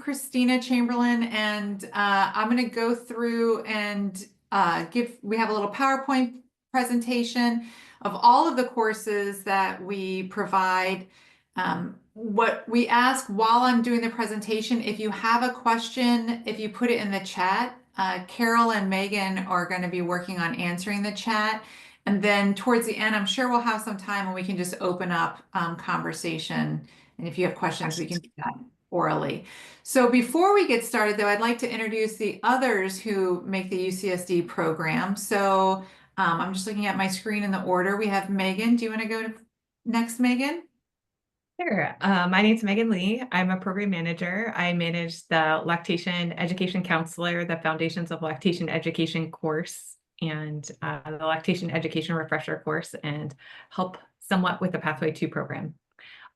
Christina Chamberlain, and I'm going to go through and we have a little PowerPoint presentation of all of the courses that we provide. What we ask while I'm doing the presentation, if you have a question, if you put it in the chat, Carol and Megan are going to be working on answering the chat. And then towards the end, I'm sure we'll have some time and we can just open up conversation. And if you have questions, we can do that orally. So before we get started, though, I'd like to introduce the others who make the UCSD program. So I'm just looking at my screen in the order. We have Megan. Do you want to go to next, Megan? Sure. My name is Megan Lee. I'm a program manager. I manage the Lactation Education Counselor, the Foundations of Lactation Education course, and the Lactation Education Refresher course, and help somewhat with the Pathway 2 program.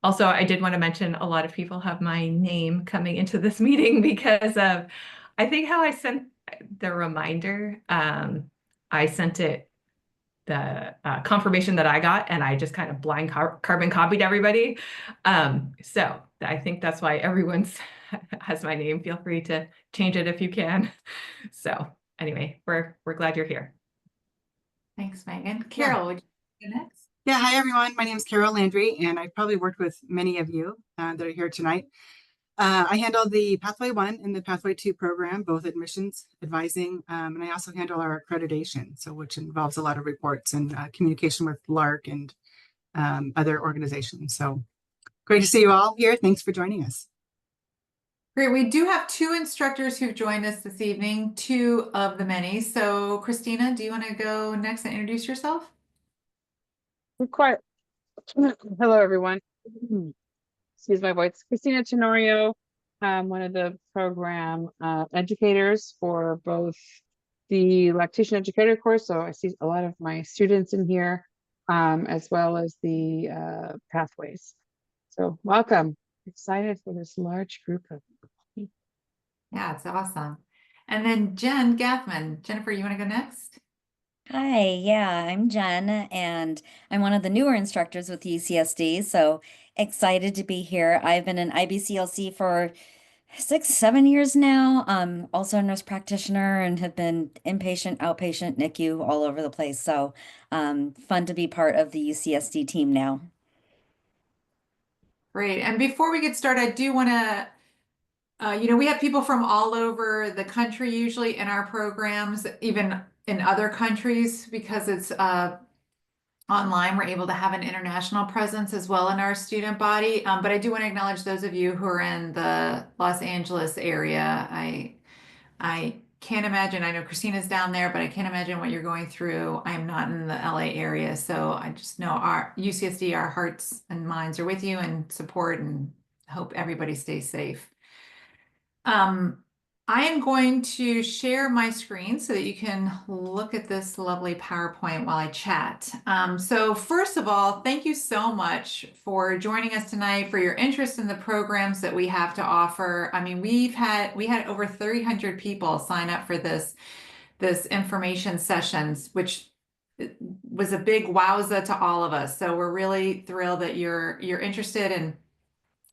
Also, I did want to mention a lot of people have my name coming into this meeting because of, I think, how I sent the reminder. I sent it the confirmation that I got, and I just kind of blind carbon copied everybody. So I think that's why everyone's has my name. Feel free to change it if you can. So anyway, we're glad you're here. Thanks, Megan. Carol, would you go next? Yeah, hi everyone. My name is Carol Landry, and I've probably worked with many of you that are here tonight. I handle the Pathway 1 and the Pathway 2 program, both admissions, advising, and I also handle our accreditation, so which involves a lot of reports and communication with LARC and other organizations. So great to see you all here. Thanks for joining us. Great. We do have two instructors who've joined us this evening, two of the many. So Christina, do you want to go next and introduce yourself? Quite. Hello, everyone. Excuse my voice. Christina Tenorio. I'm one of the program educators for both the Lactation Educator course. So I see a lot of my students in here, as well as the pathways. So welcome. Excited for this large group of people. Yeah, it's awesome. And then Jen Gathman. Jennifer, you want to go next? Hi, yeah, I'm Jen, and I'm one of the newer instructors with UCSD, so excited to be here. I've been an IBCLC for 6-7 years now. Also a nurse practitioner and have been inpatient, outpatient, NICU all over the place. So fun to be part of the UCSD team now. Great. And before we get started, I do want to we have people from all over the country usually in our programs, even in other countries, because it's online. We're able to have an international presence as well in our student body. But I do want to acknowledge those of you who are in the Los Angeles area. I can't imagine, I know Christina's down there, but I can't imagine what you're going through. I'm not in the LA area, so I just know our UCSD, our hearts and minds are with you and support, and hope everybody stays safe. I am going to share my screen so that you can look at this lovely PowerPoint while I chat. So first of all, thank you so much for joining us tonight, for your interest in the programs that we have to offer. I mean, we had over 300 people sign up for this information sessions, which was a big wowza to all of us. So we're really thrilled that you're interested, and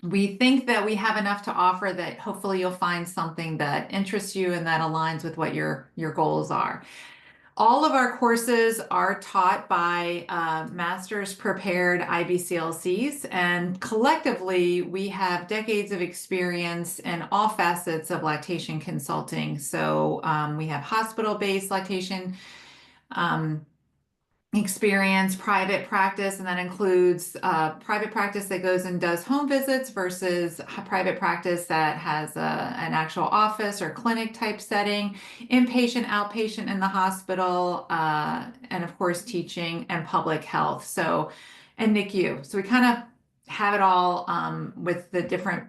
we think that we have enough to offer that hopefully you'll find something that interests you and that aligns with what your goals are. All of our courses are taught by master's prepared IBCLCs, and collectively we have decades of experience in all facets of lactation consulting. So we have hospital-based lactation experience, private practice, and that includes private practice that goes and does home visits versus private practice that has an actual office or clinic type setting, inpatient, outpatient in the hospital, and of course teaching and public health. So, and NICU. So we kind of have it all with the different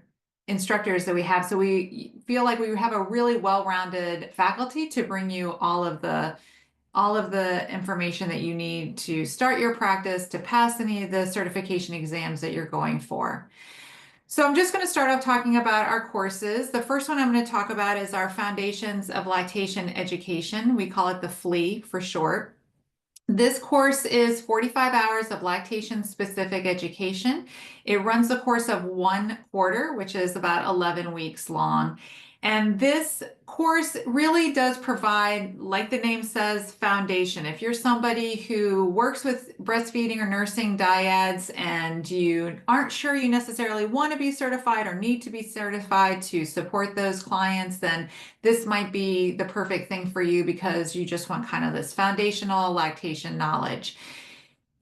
instructors that we have. So we feel like we have a really well-rounded faculty to bring you all of the information that you need to start your practice, to pass any of the certification exams that you're going for. So I'm just going to start off talking about our courses. The first one I'm going to talk about is our Foundations of Lactation Education. We call it the FLE for short. This course is 45 hours of lactation-specific education. It runs the course of 1 quarter, which is about 11 weeks long. And this course really does provide, like the name says, foundation. If you're somebody who works with breastfeeding or nursing dyads and you aren't sure you necessarily want to be certified or need to be certified to support those clients, then this might be the perfect thing for you because you just want kind of this foundational lactation knowledge.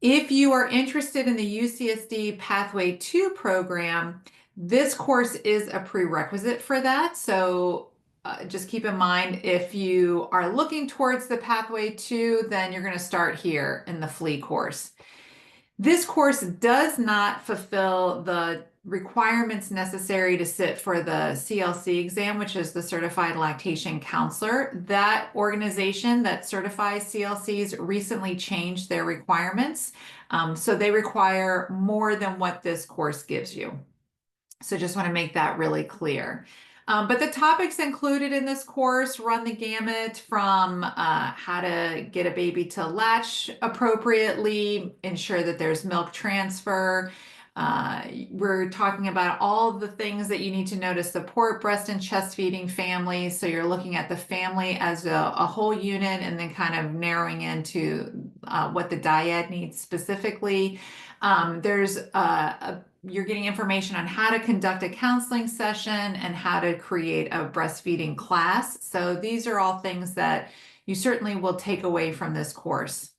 If you are interested in the UCSD Pathway 2 program, this course is a prerequisite for that. So just keep in mind, if you are looking towards the Pathway 2, then you're going to start here in the FLE course. This course does not fulfill the requirements necessary to sit for the CLC exam, which is the Certified Lactation Counselor. That organization that certifies CLCs recently changed their requirements. So they require more than what this course gives you. So just want to make that really clear. But the topics included in this course run the gamut from how to get a baby to latch appropriately, ensure that there's milk transfer. We're talking about all the things that you need to know to support breast and chest feeding families. So you're looking at the family as a whole unit and then kind of narrowing into what the dyad needs specifically. You're getting information on how to conduct a counseling session and how to create a breastfeeding class. So these are all things that you certainly will take away from this course.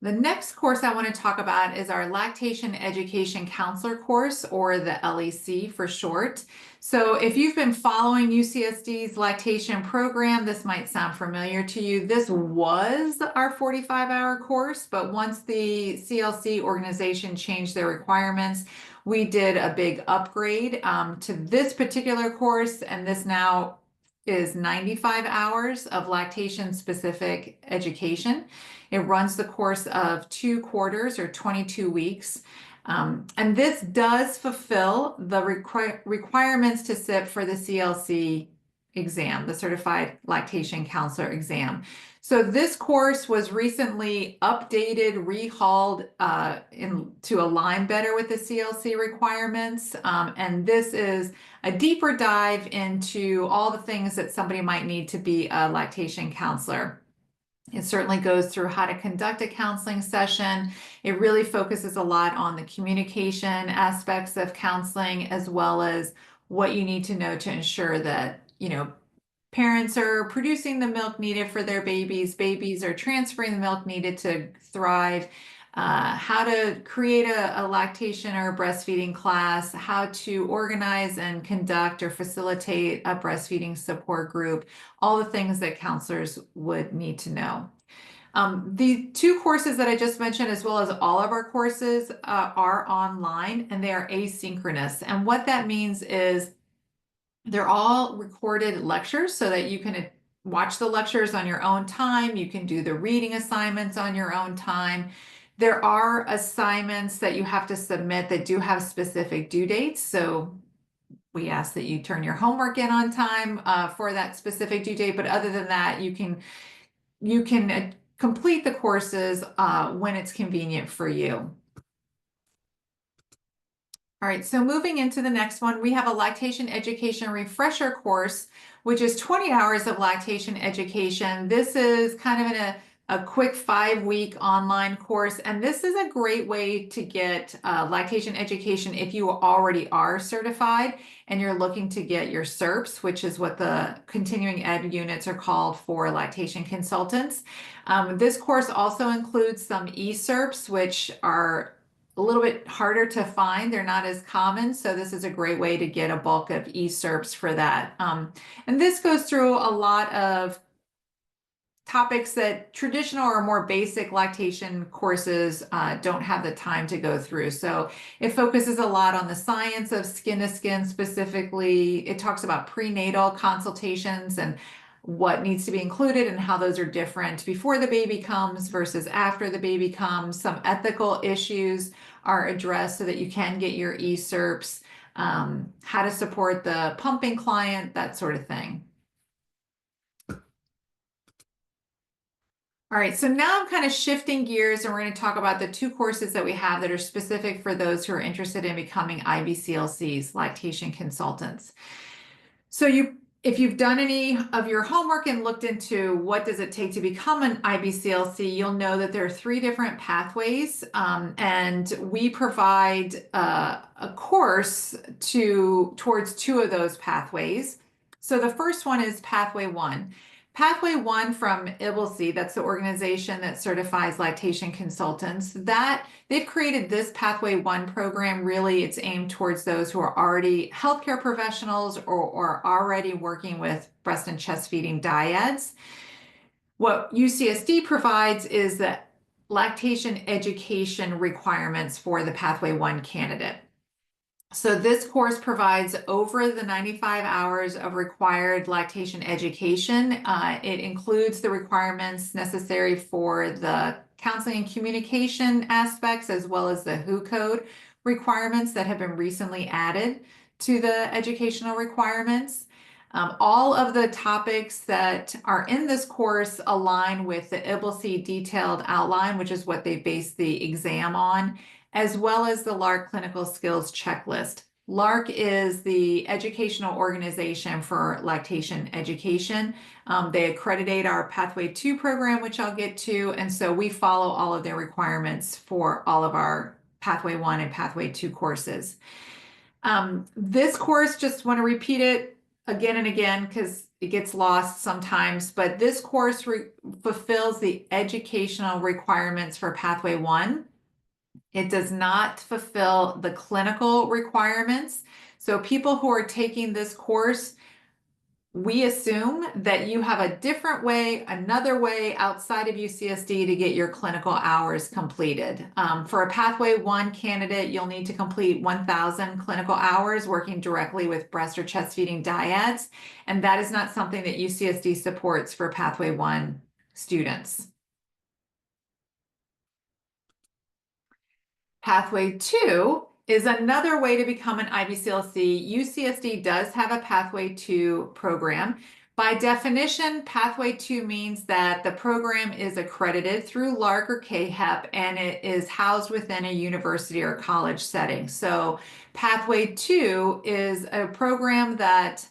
The next course I want to talk about is our Lactation Education Counselor course, or the LEC for short. So if you've been following UCSD's lactation program, this might sound familiar to you. This was our 45-hour course, but once the CLC organization changed their requirements, we did a big upgrade to this particular course, and this now is 95 hours of lactation-specific education. It runs the course of 2 quarters or 22 weeks. And this does fulfill the requirements to sit for the CLC exam, the Certified Lactation Counselor exam. So this course was recently updated, rehauled to align better with the CLC requirements. And this is a deeper dive into all the things that somebody might need to be a lactation counselor. It certainly goes through how to conduct a counseling session. It really focuses a lot on the communication aspects of counseling, as well as what you need to know to ensure that, parents are producing the milk needed for their babies, babies are transferring the milk needed to thrive, how to create a lactation or a breastfeeding class, how to organize and conduct or facilitate a breastfeeding support group, all the things that counselors would need to know. The 2 courses that I just mentioned, as well as all of our courses, are online and they are asynchronous. And what that means is they're all recorded lectures so that you can watch the lectures on your own time. You can do the reading assignments on your own time. There are assignments that you have to submit that do have specific due dates. So we ask that you turn your homework in on time for that specific due date. But other than that, you can complete the courses when it's convenient for you. All right, so moving into the next one, we have a lactation education refresher course, which is 20 hours of lactation education. This is kind of a quick 5-week online course, and this is a great way to get lactation education if you already are certified and you're looking to get your CERPs, which is what the continuing ed units are called for lactation consultants. This course also includes some e-CERPs, which are a little bit harder to find. They're not as common. So this is a great way to get a bulk of e-CERPs for that. And this goes through a lot of topics that traditional or more basic lactation courses don't have the time to go through. So it focuses a lot on the science of skin to skin specifically. It talks about prenatal consultations and what needs to be included and how those are different before the baby comes versus after the baby comes. Some ethical issues are addressed so that you can get your e-CERPs, how to support the pumping client, that sort of thing. All right, so now I'm kind of shifting gears and we're going to talk about the two courses that we have that are specific for those who are interested in becoming IBCLCs, lactation consultants. So if you've done any of your homework and looked into what does it take to become an IBCLC, you'll know that there are 3 different pathways, and we provide a course towards 2 of those pathways. So the first one is Pathway 1. Pathway 1 from IBCLC, that's the organization that certifies lactation consultants, that they've created this Pathway 1 program. Really, it's aimed towards those who are already healthcare professionals or already working with breast and chest feeding dyads. What UCSD provides is the lactation education requirements for the Pathway 1 candidate. So this course provides over the 95 hours of required lactation education. It includes the requirements necessary for the counseling and communication aspects, as well as the WHO code requirements that have been recently added to the educational requirements. All of the topics that are in this course align with the IBCLC detailed outline, which is what they base the exam on, as well as the LARC Clinical Skills Checklist. LARC is the educational organization for lactation education. They accreditate our Pathway 2 program, which I'll get to, and so we follow all of their requirements for all of our Pathway 1 and Pathway 2 courses. This course, just want to repeat it again and again because it gets lost sometimes, but this course fulfills the educational requirements for Pathway 1. It does not fulfill the clinical requirements. So people who are taking this course, we assume that you have a different way, another way outside of UCSD to get your clinical hours completed. For a Pathway 1 candidate, you'll need to complete 1,000 clinical hours working directly with breast or chest feeding dyads. And that is not something that UCSD supports for Pathway 1 students. Pathway 2 is another way to become an IBCLC. UCSD does have a Pathway 2 program. By definition, Pathway 2 means that the program is accredited through LARC or KHEP, and it is housed within a university or college setting. So Pathway 2 is a program that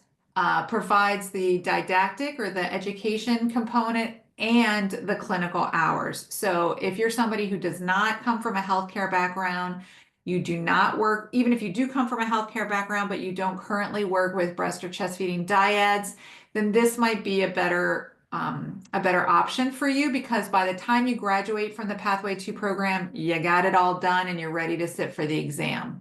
provides the didactic or the education component and the clinical hours. So if you're somebody who does not come from a healthcare background, you do not work, even if you do come from a healthcare background, but you don't currently work with breast or chest feeding dyads, then this might be a better option for you, because by the time you graduate from the Pathway 2 program, you got it all done and you're ready to sit for the exam.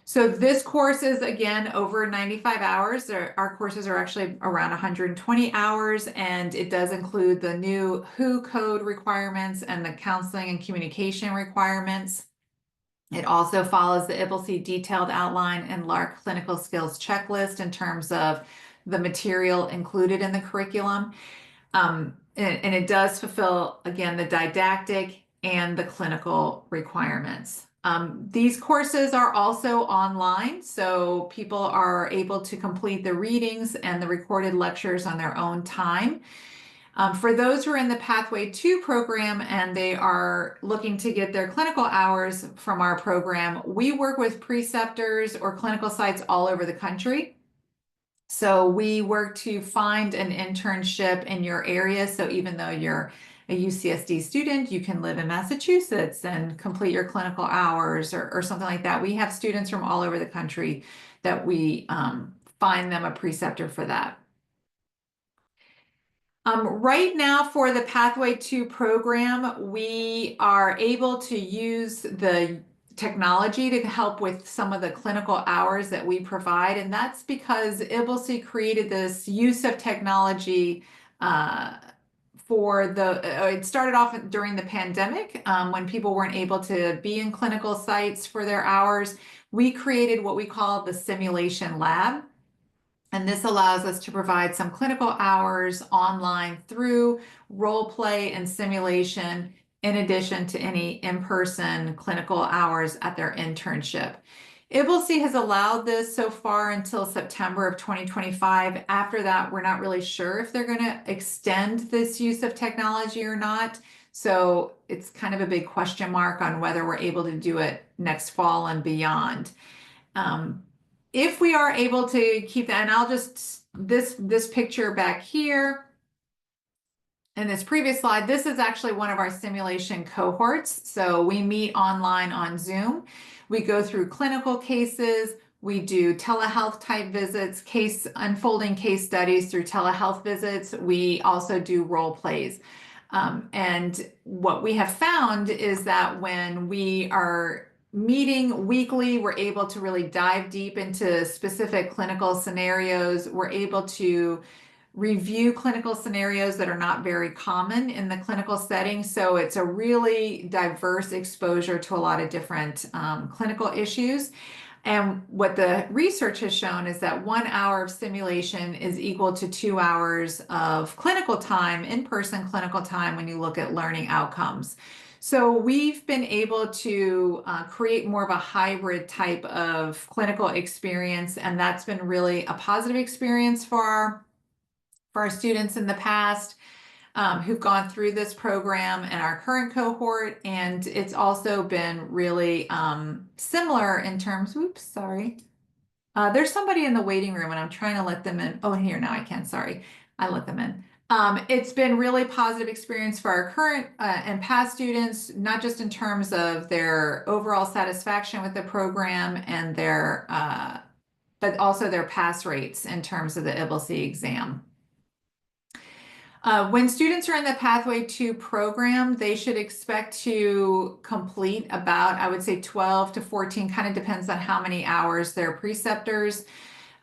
So this course is, again, over 95 hours. Our courses are actually around 120 hours, and it does include the new WHO code requirements and the counseling and communication requirements. It also follows the IBCLC detailed outline and LARC clinical skills checklist in terms of the material included in the curriculum. And it does fulfill, again, the didactic and the clinical requirements. These courses are also online, so people are able to complete the readings and the recorded lectures on their own time. For those who are in the Pathway 2 program and they are looking to get their clinical hours from our program, we work with preceptors or clinical sites all over the country. So we work to find an internship in your area. So even though you're a UCSD student, you can live in Massachusetts and complete your clinical hours or something like that. We have students from all over the country that we find them a preceptor for that. Right now for the Pathway 2 program, we are able to use the technology to help with some of the clinical hours that we provide. And that's because IBCLC created this use of technology it started off during the pandemic when people weren't able to be in clinical sites for their hours. We created what we call the simulation lab. And this allows us to provide some clinical hours online through role play and simulation, in addition to any in-person clinical hours at their internship. IBCLC has allowed this so far until September of 2025. After that, we're not really sure if they're going to extend this use of technology or not. So it's kind of a big question mark on whether we're able to do it next fall and beyond. If we are able to keep that, and I'll just, this picture back here, in this previous slide, this is actually one of our simulation cohorts. So we meet online on Zoom. We go through clinical cases. We do telehealth type visits, unfolding case studies through telehealth visits. We also do role plays. And what we have found is that when we are meeting weekly, we're able to really dive deep into specific clinical scenarios. We're able to review clinical scenarios that are not very common in the clinical setting. So it's a really diverse exposure to a lot of different clinical issues. And what the research has shown is that 1 hour of simulation is equal to 2 hours of clinical time, in-person clinical time, when you look at learning outcomes. So we've been able to create more of a hybrid type of clinical experience, and that's been really a positive experience for our students in the past who've gone through this program and our current cohort. And it's also been really similar in terms, oops, sorry. There's somebody in the waiting room and I'm trying to let them in. Oh, here, now I can, sorry. I let them in. It's been really positive experience for our current and past students, not just in terms of their overall satisfaction with the program and their, but also their pass rates in terms of the IBCLC exam. When students are in the Pathway 2 program, they should expect to complete about, I would say 12 to 14, kind of depends on how many hours their preceptors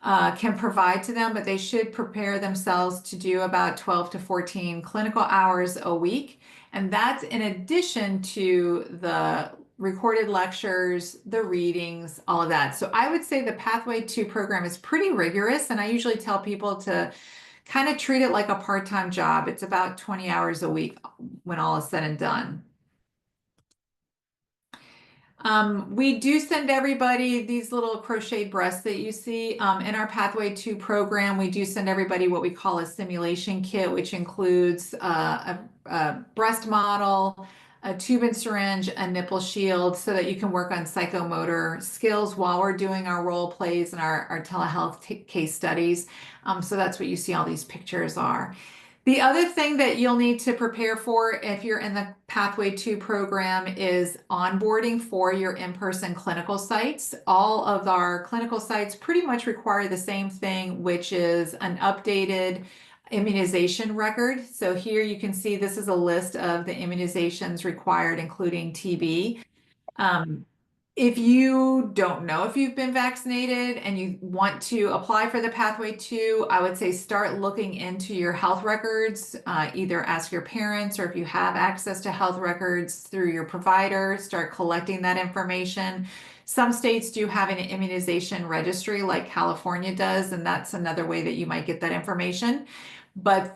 can provide to them, but they should prepare themselves to do about 12 to 14 clinical hours a week. And that's in addition to the recorded lectures, the readings, all of that. So I would say the Pathway 2 program is pretty rigorous, and I usually tell people to kind of treat it like a part-time job. It's about 20 hours a week when all is said and done. We do send everybody these little crocheted breasts that you see in our Pathway 2 program. We do send everybody what we call a simulation kit, which includes a breast model, a tube and syringe, a nipple shield, so that you can work on psychomotor skills while we're doing our role plays and our telehealth case studies. So that's what you see all these pictures are. The other thing that you'll need to prepare for if you're in the Pathway 2 program is onboarding for your in-person clinical sites. All of our clinical sites pretty much require the same thing, which is an updated immunization record. So here you can see this is a list of the immunizations required, including TB. If you don't know if you've been vaccinated and you want to apply for the Pathway 2, I would say start looking into your health records. Either ask your parents, or if you have access to health records through your provider, start collecting that information. Some states do have an immunization registry like California does, and that's another way that you might get that information. But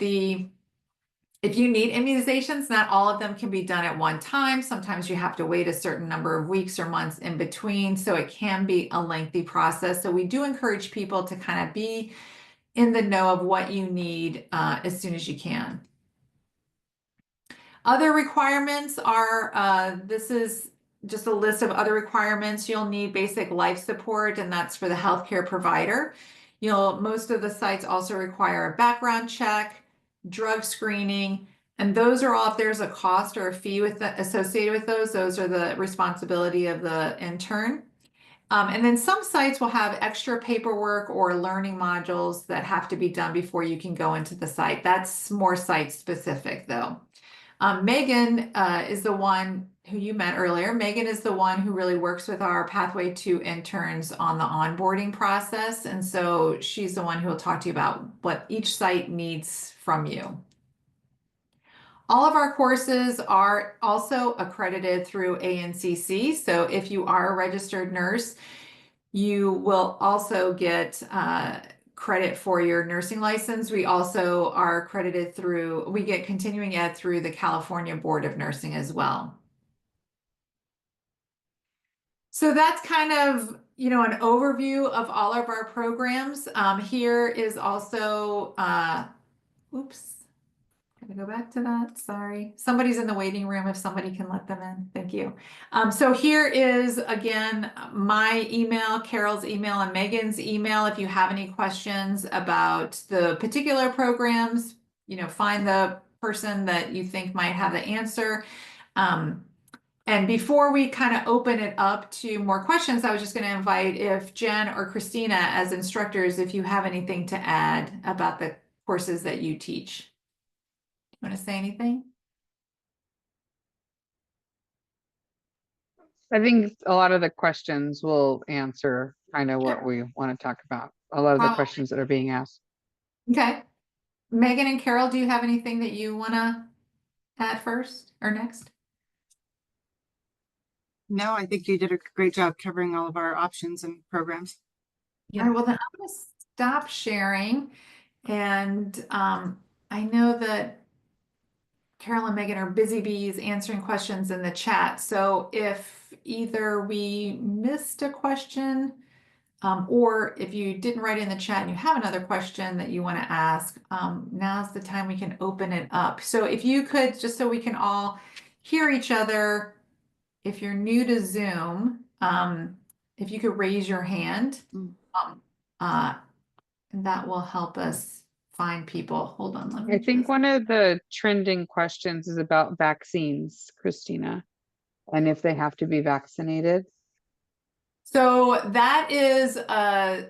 if you need immunizations, not all of them can be done at one time. Sometimes you have to wait a certain number of weeks or months in between, so it can be a lengthy process. So we do encourage people to kind of be in the know of what you need as soon as you can. Other requirements are, this is just a list of other requirements. You'll need basic life support, and that's for the healthcare provider. Most of the sites also require a background check, drug screening, and those are all, if there's a cost or a fee associated with those are the responsibility of the intern. And then some sites will have extra paperwork or learning modules that have to be done before you can go into the site. That's more site specific though. Megan is the one who you met earlier. Megan is the one who really works with our Pathway 2 interns on the onboarding process. And so she's the one who will talk to you about what each site needs from you. All of our courses are also accredited through ANCC. So if you are a registered nurse, you will also get credit for your nursing license. We also are accredited through, we get continuing ed through the California Board of Nursing as well. So that's kind of, an overview of all of our programs. Here is also, oops. Gotta go back to that. Sorry. Somebody's in the waiting room. If somebody can let them in. Thank you. So here is again my email, Carol's email, and Megan's email. If you have any questions about the particular programs, find the person that you think might have the answer. And before we kind of open it up to more questions, I was just going to invite if Jen or Christina as instructors, if you have anything to add about the courses that you teach. Want to say anything? I think a lot of the questions will answer kind of what we want to talk about. A lot of the questions that are being asked. Okay. Megan and Carol, do you have anything that you want to add first or next? No, I think you did a great job covering all of our options and programs. Yeah. All right, well, then I'm going to stop sharing. And I know that Carol and Megan are busy bees answering questions in the chat. So if either we missed a question, or if you didn't write in the chat and you have another question that you want to ask, now's the time we can open it up. So if you could, just so we can all hear each other, if you're new to Zoom, if you could raise your hand, and that will help us find people. Hold on. Let me I think one of the trending questions is about vaccines, Christina, and if they have to be vaccinated. So that is a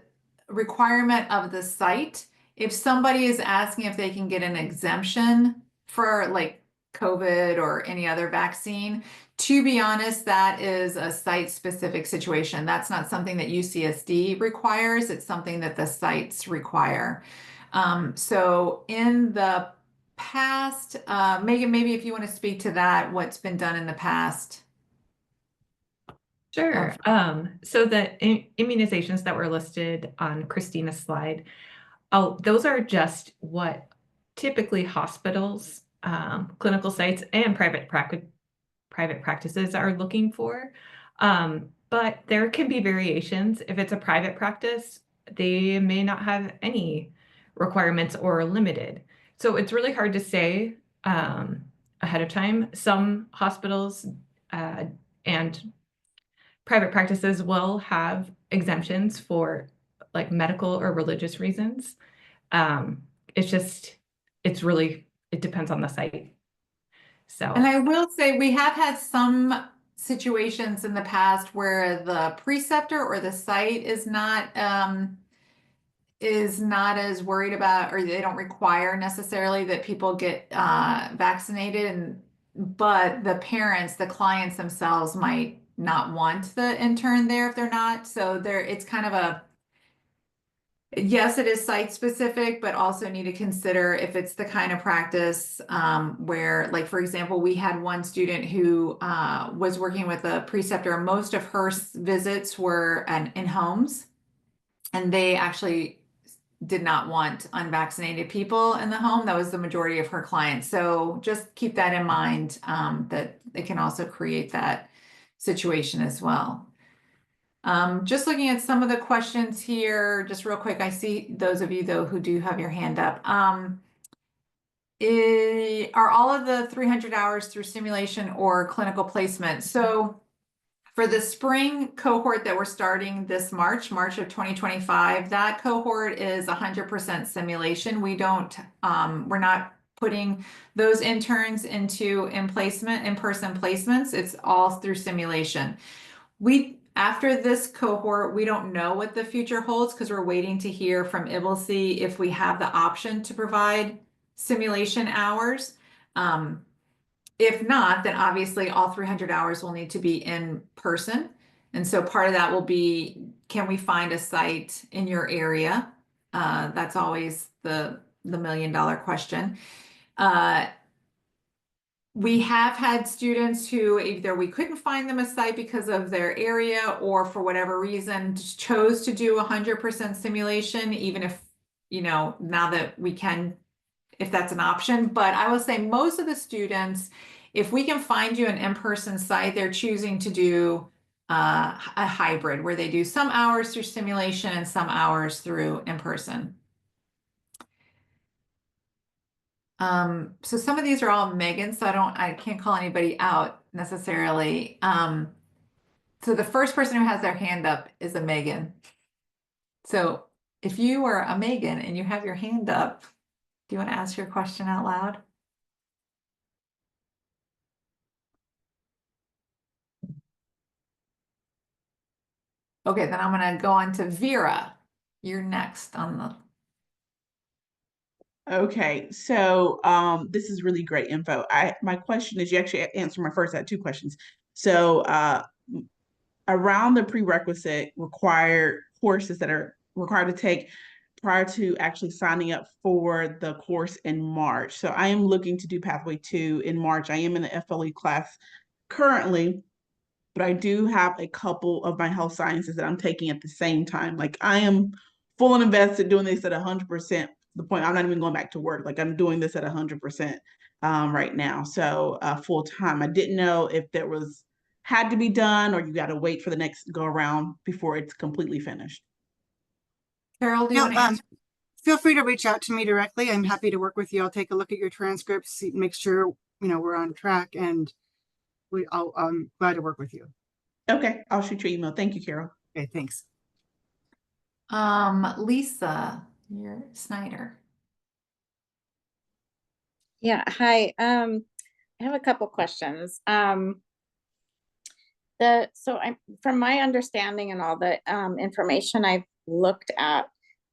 requirement of the site. If somebody is asking if they can get an exemption for like COVID or any other vaccine, to be honest, that is a site-specific situation. That's not something that UCSD requires. It's something that the sites require. So in the past, Megan, maybe if you want to speak to that, what's been done in the past. Sure. So the immunizations that were listed on Christina's slide, those are just what typically hospitals, clinical sites, and private practices are looking for. But there can be variations. If it's a private practice, they may not have any requirements or limited. So it's really hard to say ahead of time. Some hospitals and private practices will have exemptions for like medical or religious reasons. It depends on the site. So, and I will say we have had some situations in the past where the preceptor or the site is not as worried about, or they don't require necessarily that people get vaccinated, but the parents, the clients themselves might not want the intern there if they're not. So it's kind of yes, it is site specific, but also need to consider if it's the kind of practice where, like, for example, we had one student who was working with a preceptor. Most of her visits were in homes, and they actually did not want unvaccinated people in the home. That was the majority of her clients. So just keep that in mind, that it can also create that situation as well. Just looking at some of the questions here, just real quick, I see those of you though who do have your hand up. Are all of the 300 hours through simulation or clinical placement? So for the spring cohort that we're starting this March of 2025, that cohort is 100% simulation. We're not putting those interns into in-person placements. It's all through simulation. After this cohort, we don't know what the future holds because we're waiting to hear from IBCLC if we have the option to provide simulation hours. If not, then obviously all 300 hours will need to be in person. And so part of that will be, can we find a site in your area? That's always the $1 million question. We have had students who either we couldn't find them a site because of their area or for whatever reason chose to do 100% simulation, even if, now that we can, if that's an option. But I will say most of the students, if we can find you an in-person site, they're choosing to do a hybrid where they do some hours through simulation and some hours through in person. So some of these are all Megan, so I can't call anybody out necessarily. So the first person who has their hand up is a Megan. So if you are a Megan and you have your hand up, do you want to ask your question out loud? Okay, then I'm going to go on to Vera. You're next on the. Okay, so this is really great info. My question is, you actually answered my first. I had two questions. So around the prerequisite required courses that are required to take prior to actually signing up for the course in March. So I am looking to do Pathway 2 in March. I am in the FLE class currently, but I do have a couple of my health sciences that I'm taking at the same time. Like I am full and invested doing this at 100%. The point I'm not even going back to work. Like I'm doing this at 100% right now. So full time. I didn't know if there was had to be done or you got to wait for the next go around before it's completely finished. Carol, do you want to answer? Feel free to reach out to me directly. I'm happy to work with you. I'll take a look at your transcripts, make sure we're on track, and I'm glad to work with you. Okay, I'll shoot your email. Thank you, Carol. Okay, thanks. Lisa, you're Snyder. Yeah, hi. I have a couple questions. From my understanding and all the information I've looked at,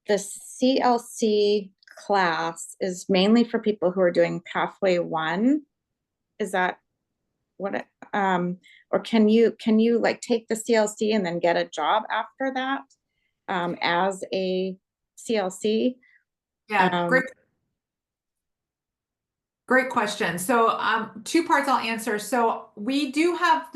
the CLC class is mainly for people who are doing Pathway 1. Is that what it, or can you like take the CLC and then get a job after that as a CLC? Yeah, great question. So two parts I'll answer. So we do have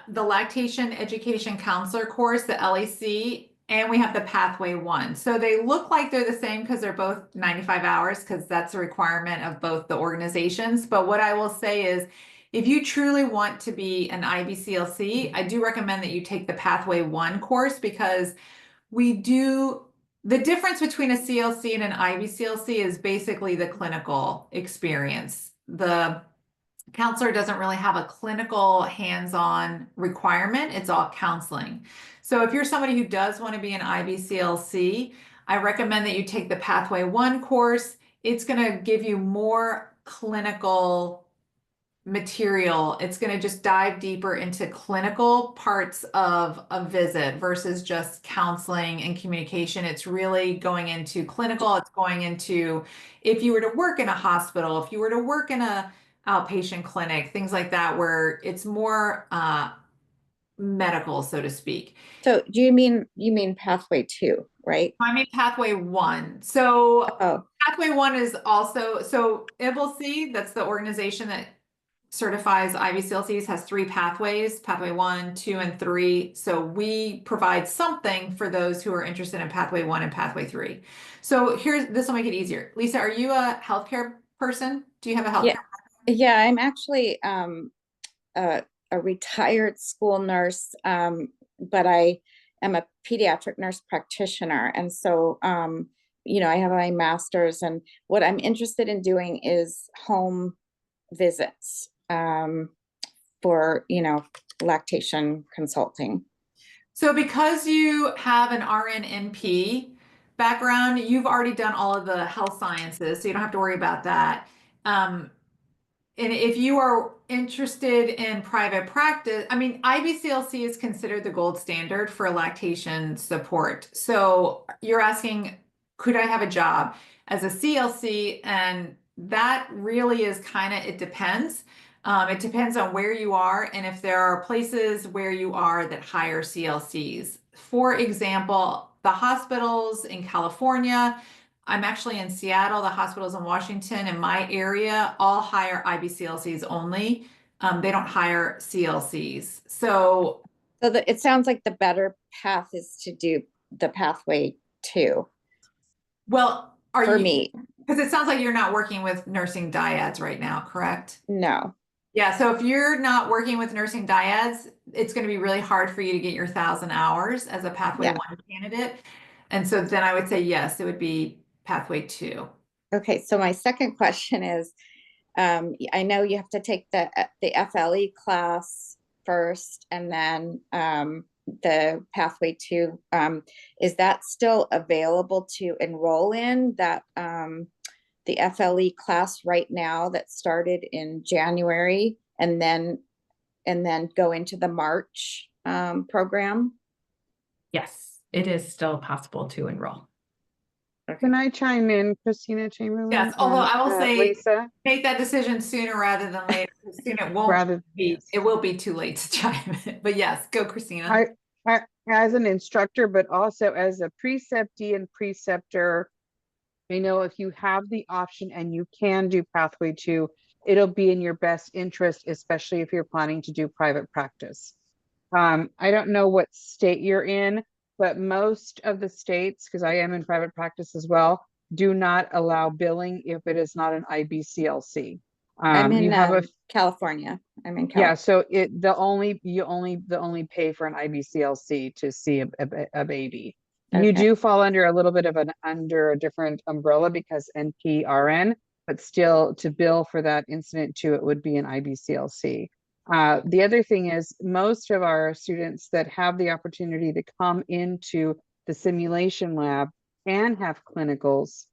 the Lactation Education Counselor course, the LEC, and we have the Pathway 1. So they look like they're the same because they're both 95 hours because that's a requirement of both the organizations. But what I will say is if you truly want to be an IBCLC, I do recommend that you take the Pathway 1 course because the difference between a CLC and an IBCLC is basically the clinical experience. The counselor doesn't really have a clinical hands-on requirement. It's all counseling. So if you're somebody who does want to be an IBCLC, I recommend that you take the Pathway 1 course. It's going to give you more clinical material. It's going to just dive deeper into clinical parts of a visit versus just counseling and communication. It's really going into clinical. It's going into if you were to work in a hospital, if you were to work in a outpatient clinic, things like that, where it's more medical, so to speak. So do you mean Pathway 2, right? I mean Pathway 1. So Oh. Pathway 1 is also, so IBCLC, that's the organization that certifies IBCLCs, has 3 pathways, Pathway 1, 2, and 3. So we provide something for those who are interested in Pathway 1 and Pathway 3. So this will make it easier. Lisa, are you a healthcare person? Do you have a healthcare? Yeah, I'm actually a retired school nurse, but I am a pediatric nurse practitioner. And so, I have my master's, and what I'm interested in doing is home visits for, lactation consulting. So because you have an RN-NP background, you've already done all of the health sciences, so you don't have to worry about that. And if you are interested in private practice, I mean, IBCLC is considered the gold standard for lactation support. So you're asking, could I have a job as a CLC? And that really is it depends. It depends on where you are and if there are places where you are that hire CLCs. For example, the hospitals in California, I'm actually in Seattle, the hospitals in Washington, in my area, all hire IBCLCs only. They don't hire CLCs. So it sounds like the better path is to do the Pathway 2. Well, for me. Because it sounds like you're not working with nursing dyads right now, correct? No. Yeah, so if you're not working with nursing dyads, it's going to be really hard for you to get your 1,000 hours as a pathway Yeah. 1 candidate. And so then I would say, yes, it would be pathway 2. Okay, so my second question is, I know you have to take the FLE class first and then the pathway 2. Is that still available to enroll in that the FLE class right now that started in January and then go into the March program? Yes, it is still possible to enroll. Can I chime in, Christina Chamberlain? Yes, although I will say, Lisa, make that decision sooner rather than later. Because soon it won't rather, be, yes. it will be too late to chime in. But yes, go Christina. I, as an instructor, but also as a preceptee and preceptor, I know if you have the option and you can do pathway 2, it'll be in your best interest, especially if you're planning to do private practice. I don't know what state you're in, but most of the states, because I am in private practice as well, do not allow billing if it is not an IBCLC. I'm in You have a California. I'm in yeah, California. so you only pay for an IBCLC to see a baby. You Okay. do fall under a little bit of under a different umbrella because NPRN, but still to bill for that incident too, it would be an IBCLC. The other thing is most of our students that have the opportunity to come into the simulation lab and have clinicals,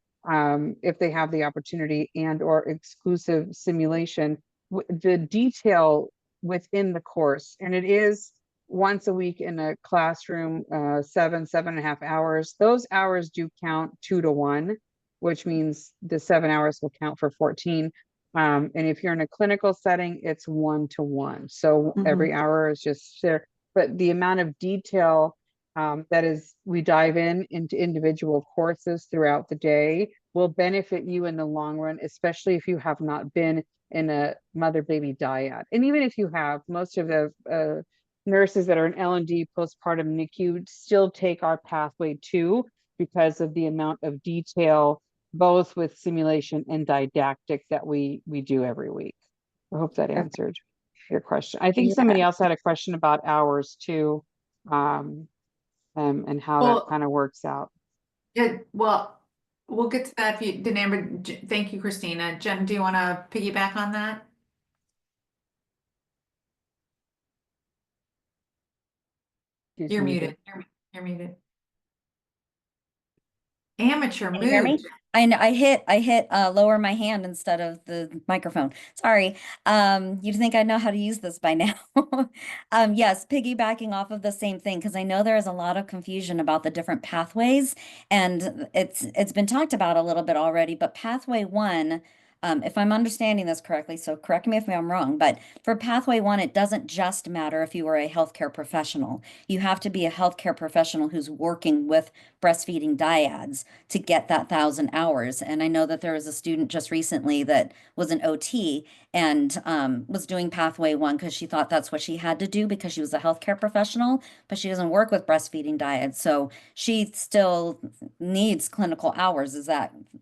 if they have the opportunity and or exclusive simulation, the detail within the course, and it is once a week in a classroom, 7.5 hours. Those hours do count 2 to 1, which means the 7 hours will count for 14. And if you're in a clinical setting, it's 1 to 1. So every hour is just there. But the amount of detail that is, we dive into individual courses throughout the day will benefit you in the long run, especially if you have not been in a mother-baby dyad. And even if you have, most of the nurses that are in L&D postpartum NICU still take our pathway 2 because of the amount of detail, both with simulation and didactic that we do every week. I hope that answered your question. I think somebody else had a question about hours too, and how that kind of works out. Yeah, well, we'll get to that if you didn't, but thank you, Christina. Jen, do you want to piggyback on that? You're muted. You're muted. Amateur Can you hear me? move. I hit lower my hand instead of the microphone. Sorry. You'd think I know how to use this by now. Yes, piggybacking off of the same thing, because I know there is a lot of confusion about the different pathways, and it's been talked about a little bit already, but pathway 1, if I'm understanding this correctly, so correct me if I'm wrong, but for pathway 1, it doesn't just matter if you are a healthcare professional. You have to be a healthcare professional who's working with breastfeeding dyads to get that 1,000 hours. And I know that there was a student just recently that was an OT and was doing pathway 1 because she thought that's what she had to do because she was a healthcare professional, but she doesn't work with breastfeeding dyads. So she still needs clinical hours.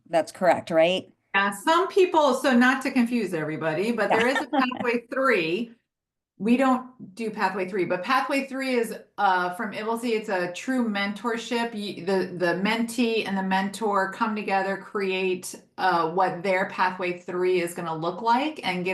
That's correct, right? Yeah, some people, so not to confuse everybody, but there is a pathway 3. We don't do pathway 3, but pathway 3 is from IBCLC. It's a true mentorship. The mentee and the mentor come together, create what their pathway 3 is going to look like, and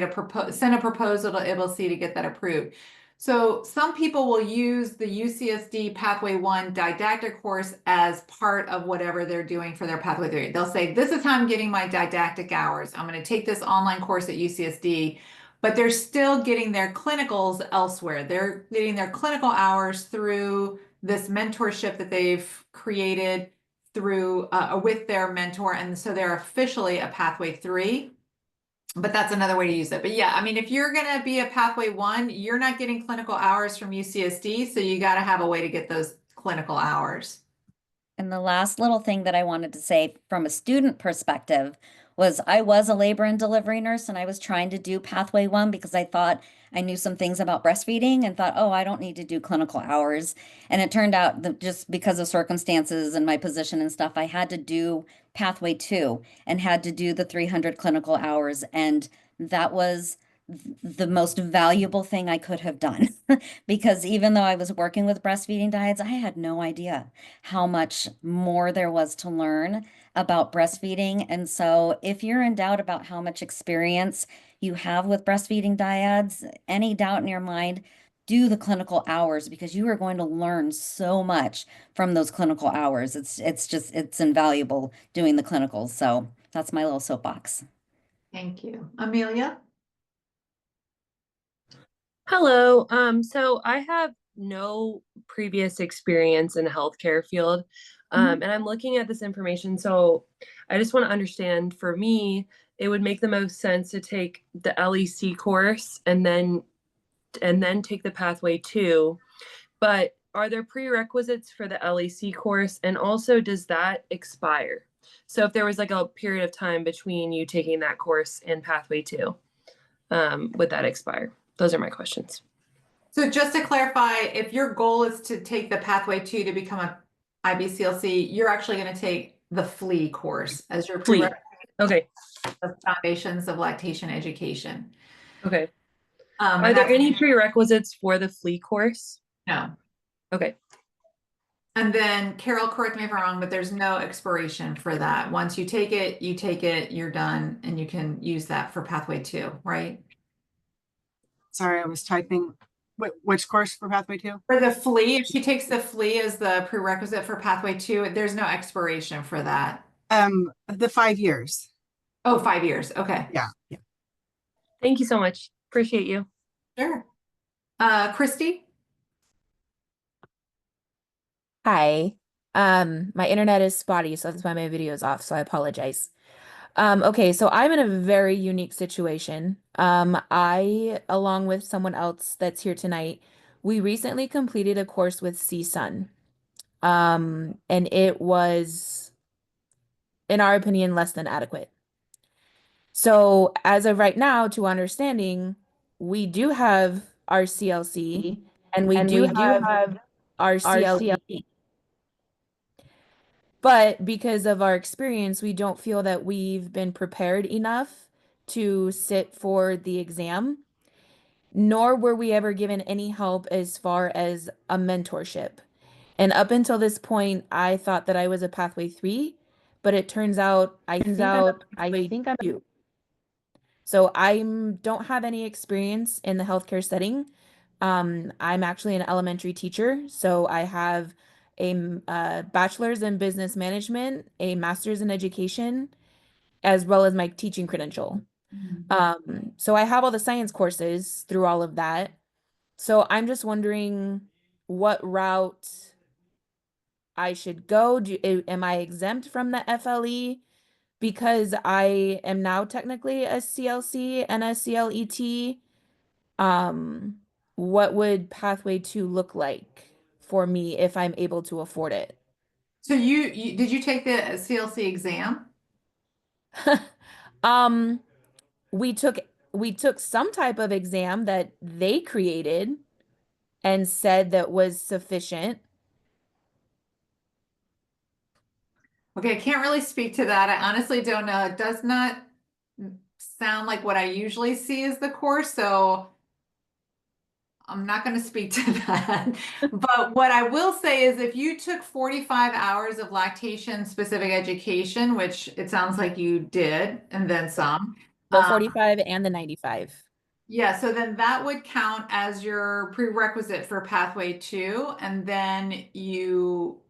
send a proposal to IBCLC to get that approved. So some people will use the UCSD pathway 1 didactic course as part of whatever they're doing for their pathway 3. They'll say, this is how I'm getting my didactic hours. I'm going to take this online course at UCSD. But they're still getting their clinicals elsewhere. They're getting their clinical hours through this mentorship that they've created through with their mentor. And so they're officially a pathway 3, but that's another way to use it. But yeah, I mean, if you're going to be a pathway 1, you're not getting clinical hours from UCSD. So you got to have a way to get those clinical hours. And the last little thing that I wanted to say from a student perspective was I was a labor and delivery nurse and I was trying to do pathway 1 because I thought I knew some things about breastfeeding and thought, oh, I don't need to do clinical hours. And it turned out that just because of circumstances and my position and stuff, I had to do pathway 2 and had to do the 300 clinical hours. And that was the most valuable thing I could have done because even though I was working with breastfeeding diets, I had no idea how much more there was to learn about breastfeeding. And so if you're in doubt about how much experience you have with breastfeeding dyads, any doubt in your mind, do the clinical hours because you are going to learn so much from those clinical hours. It's invaluable doing the clinicals. So that's my little soapbox. Thank you. Amelia? Hello. So I have no previous experience in the healthcare field. And I'm looking at this information. So I just want to understand, for me, it would make the most sense to take the LEC course and then take the pathway 2. But are there prerequisites for the LEC course? And also, does that expire? So if there was like a period of time between you taking that course and pathway 2, would that expire? Those are my questions. So just to clarify, if your goal is to take the pathway 2 to become a IBCLC, you're actually going to take the FLE course as your Please. prerequisite Okay. of Foundations of Lactation Education. Okay. And Are there that's- any prerequisites for the FLE course? No. Okay. And then Carol, correct me if I'm wrong, but there's no expiration for that. Once you take it, you're done, and you can use that for pathway 2, right? Sorry, I was typing. Which course for pathway 2? For the FLE, if she takes the FLE as the prerequisite for pathway 2, there's no expiration for that. The 5 years. Oh, 5 years. Okay. Yeah. Thank you so much. Appreciate you. Sure. Christy? Hi. My internet is spotty, so that's why my video is off, so I apologize. Okay, so I'm in a very unique situation. I, along with someone else that's here tonight, we recently completed a course with CSUN. And it was, in our opinion, less than adequate. So as of right now, to understanding, we do have our CLC and we do have our CLE. But because of our experience, we don't feel that we've been prepared enough to sit for the exam, nor were we ever given any help as far as a mentorship. And up until this point, I thought that I was a pathway 3, but it turns out I think I'm 2. So I don't have any experience in the healthcare setting. I'm actually an elementary teacher, so I have a bachelor's in business management, a master's in education, as well as my teaching credential. So I have all the science courses through all of that. So I'm just wondering what route I should go. Am I exempt from the FLE? Because I am now technically a CLC and a CLET. What would pathway 2 look like for me if I'm able to afford it? So you did you take the CLC exam? We took some type of exam that they created and said that was sufficient. Okay, I can't really speak to that. I honestly don't know. It does not sound like what I usually see as the course, so I'm not going to speak to that. But what I will say is if you took 45 hours of lactation specific education, which it sounds like you did, and then some. The 45 and the 95. Yeah, so then that would count as your prerequisite for pathway 2, and then you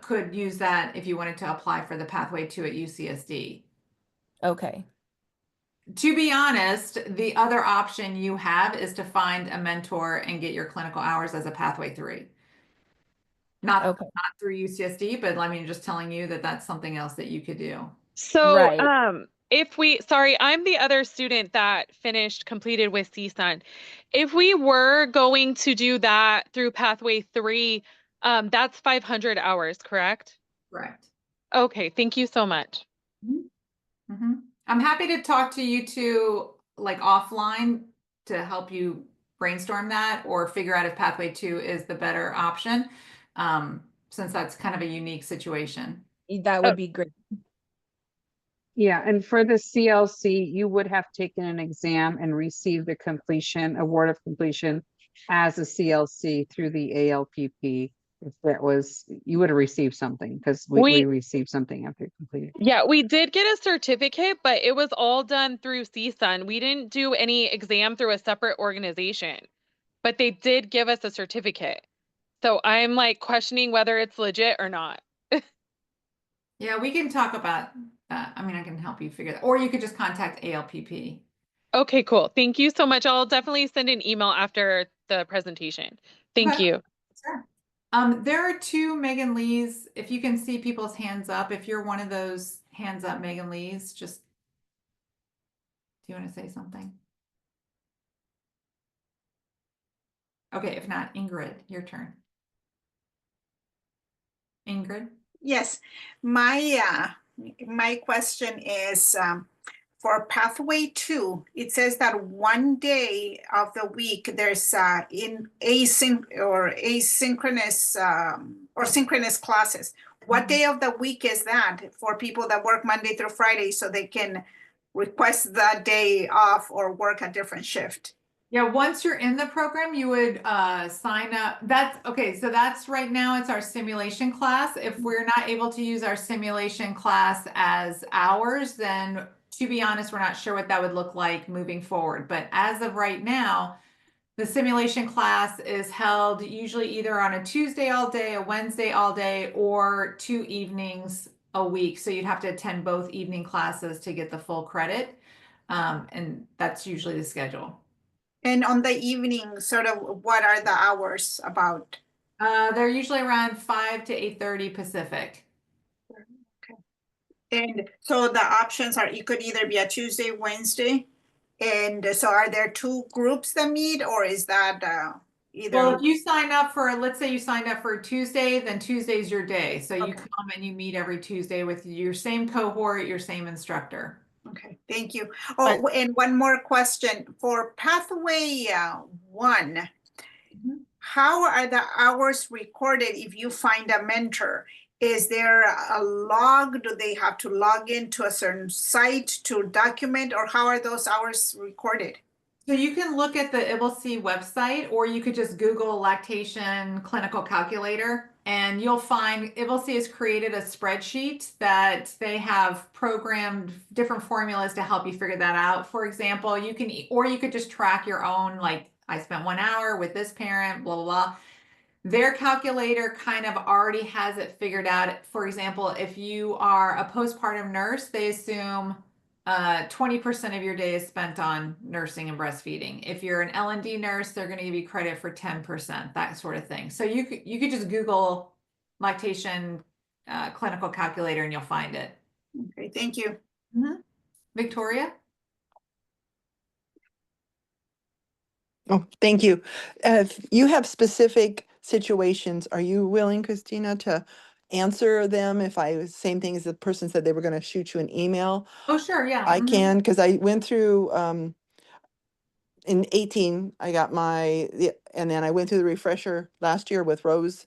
could use that if you wanted to apply for the pathway 2 at UCSD. Okay. To be honest, the other option you have is to find a mentor and get your clinical hours as a pathway 3. Not through UCSD, but I mean, just telling you that that's something else that you could do. So, Right. sorry, I'm the other student that completed with CSUN. If we were going to do that through pathway 3, that's 500 hours, correct? Correct. Okay, thank you so much. I'm happy to talk to you two like offline to help you brainstorm that or figure out if pathway 2 is the better option, since that's kind of a unique situation. That would be great. Yeah, and for the CLC, you would have taken an exam and received the completion, award of completion as a CLC through the ALPP. If that was, you would have received something because we received something after you completed. Yeah, we did get a certificate, but it was all done through CSUN. We didn't do any exam through a separate organization, but they did give us a certificate. So I'm like questioning whether it's legit or not. Yeah, we can talk about that. I mean, I can help you figure that, or you could just contact ALPP. Okay, cool. Thank you so much. I'll definitely send an email after the presentation. Thank Okay. you. Sure. There are two Megan Lees. If you can see people's hands up, if you're one of those hands up Megan Lees, just, do you want to say something? Okay, if not, Ingrid, your turn. Ingrid? Yes, my question is for pathway 2, it says that one day of the week there's in asynchronous or synchronous classes. What day of the week is that for people that work Monday through Friday so they can request that day off or work a different shift? Yeah, once you're in the program, you would sign up. That's okay. So that's right now, it's our simulation class. If we're not able to use our simulation class as hours, then to be honest, we're not sure what that would look like moving forward. But as of right now, the simulation class is held usually either on a Tuesday all day, a Wednesday all day, or 2 evenings a week. So you'd have to attend both evening classes to get the full credit. And that's usually the schedule. And on the evening, sort of what are the hours about? They're usually around 5 to 8:30 Pacific. Okay. And so the options are, you could either be a Tuesday, Wednesday. And so are there 2 groups that meet, or is that either? Well, if you sign up for, let's say you signed up for Tuesday, then Tuesday's your day. So you come and you meet every Tuesday with your same cohort, your same instructor. Okay, thank you. Oh, and one more question for pathway 1. How are the hours recorded if you find a mentor? Is there a log? Do they have to log into a certain site to document, or how are those hours recorded? So you can look at the IBCLC website, or you could just Google Lactation Clinical Calculator, and you'll find IBCLC has created a spreadsheet that they have programmed different formulas to help you figure that out. For example, you can, or you could just track your own, like I spent 1 hour with this parent, blah, blah, blah. Their calculator kind of already has it figured out. For example, if you are a postpartum nurse, they assume 20% of your day is spent on nursing and breastfeeding. If you're an L&D nurse, they're going to give you credit for 10%, that sort of thing. So you could just Google lactation clinical calculator and you'll find it. Okay, thank you. Victoria? Oh, thank you. If you have specific situations, are you willing, Christina, to answer them? If same thing as the person said they were going to shoot you an email. Oh, sure, yeah. I can, because I went through, in 18, I got and then I went through the refresher last year with Rose.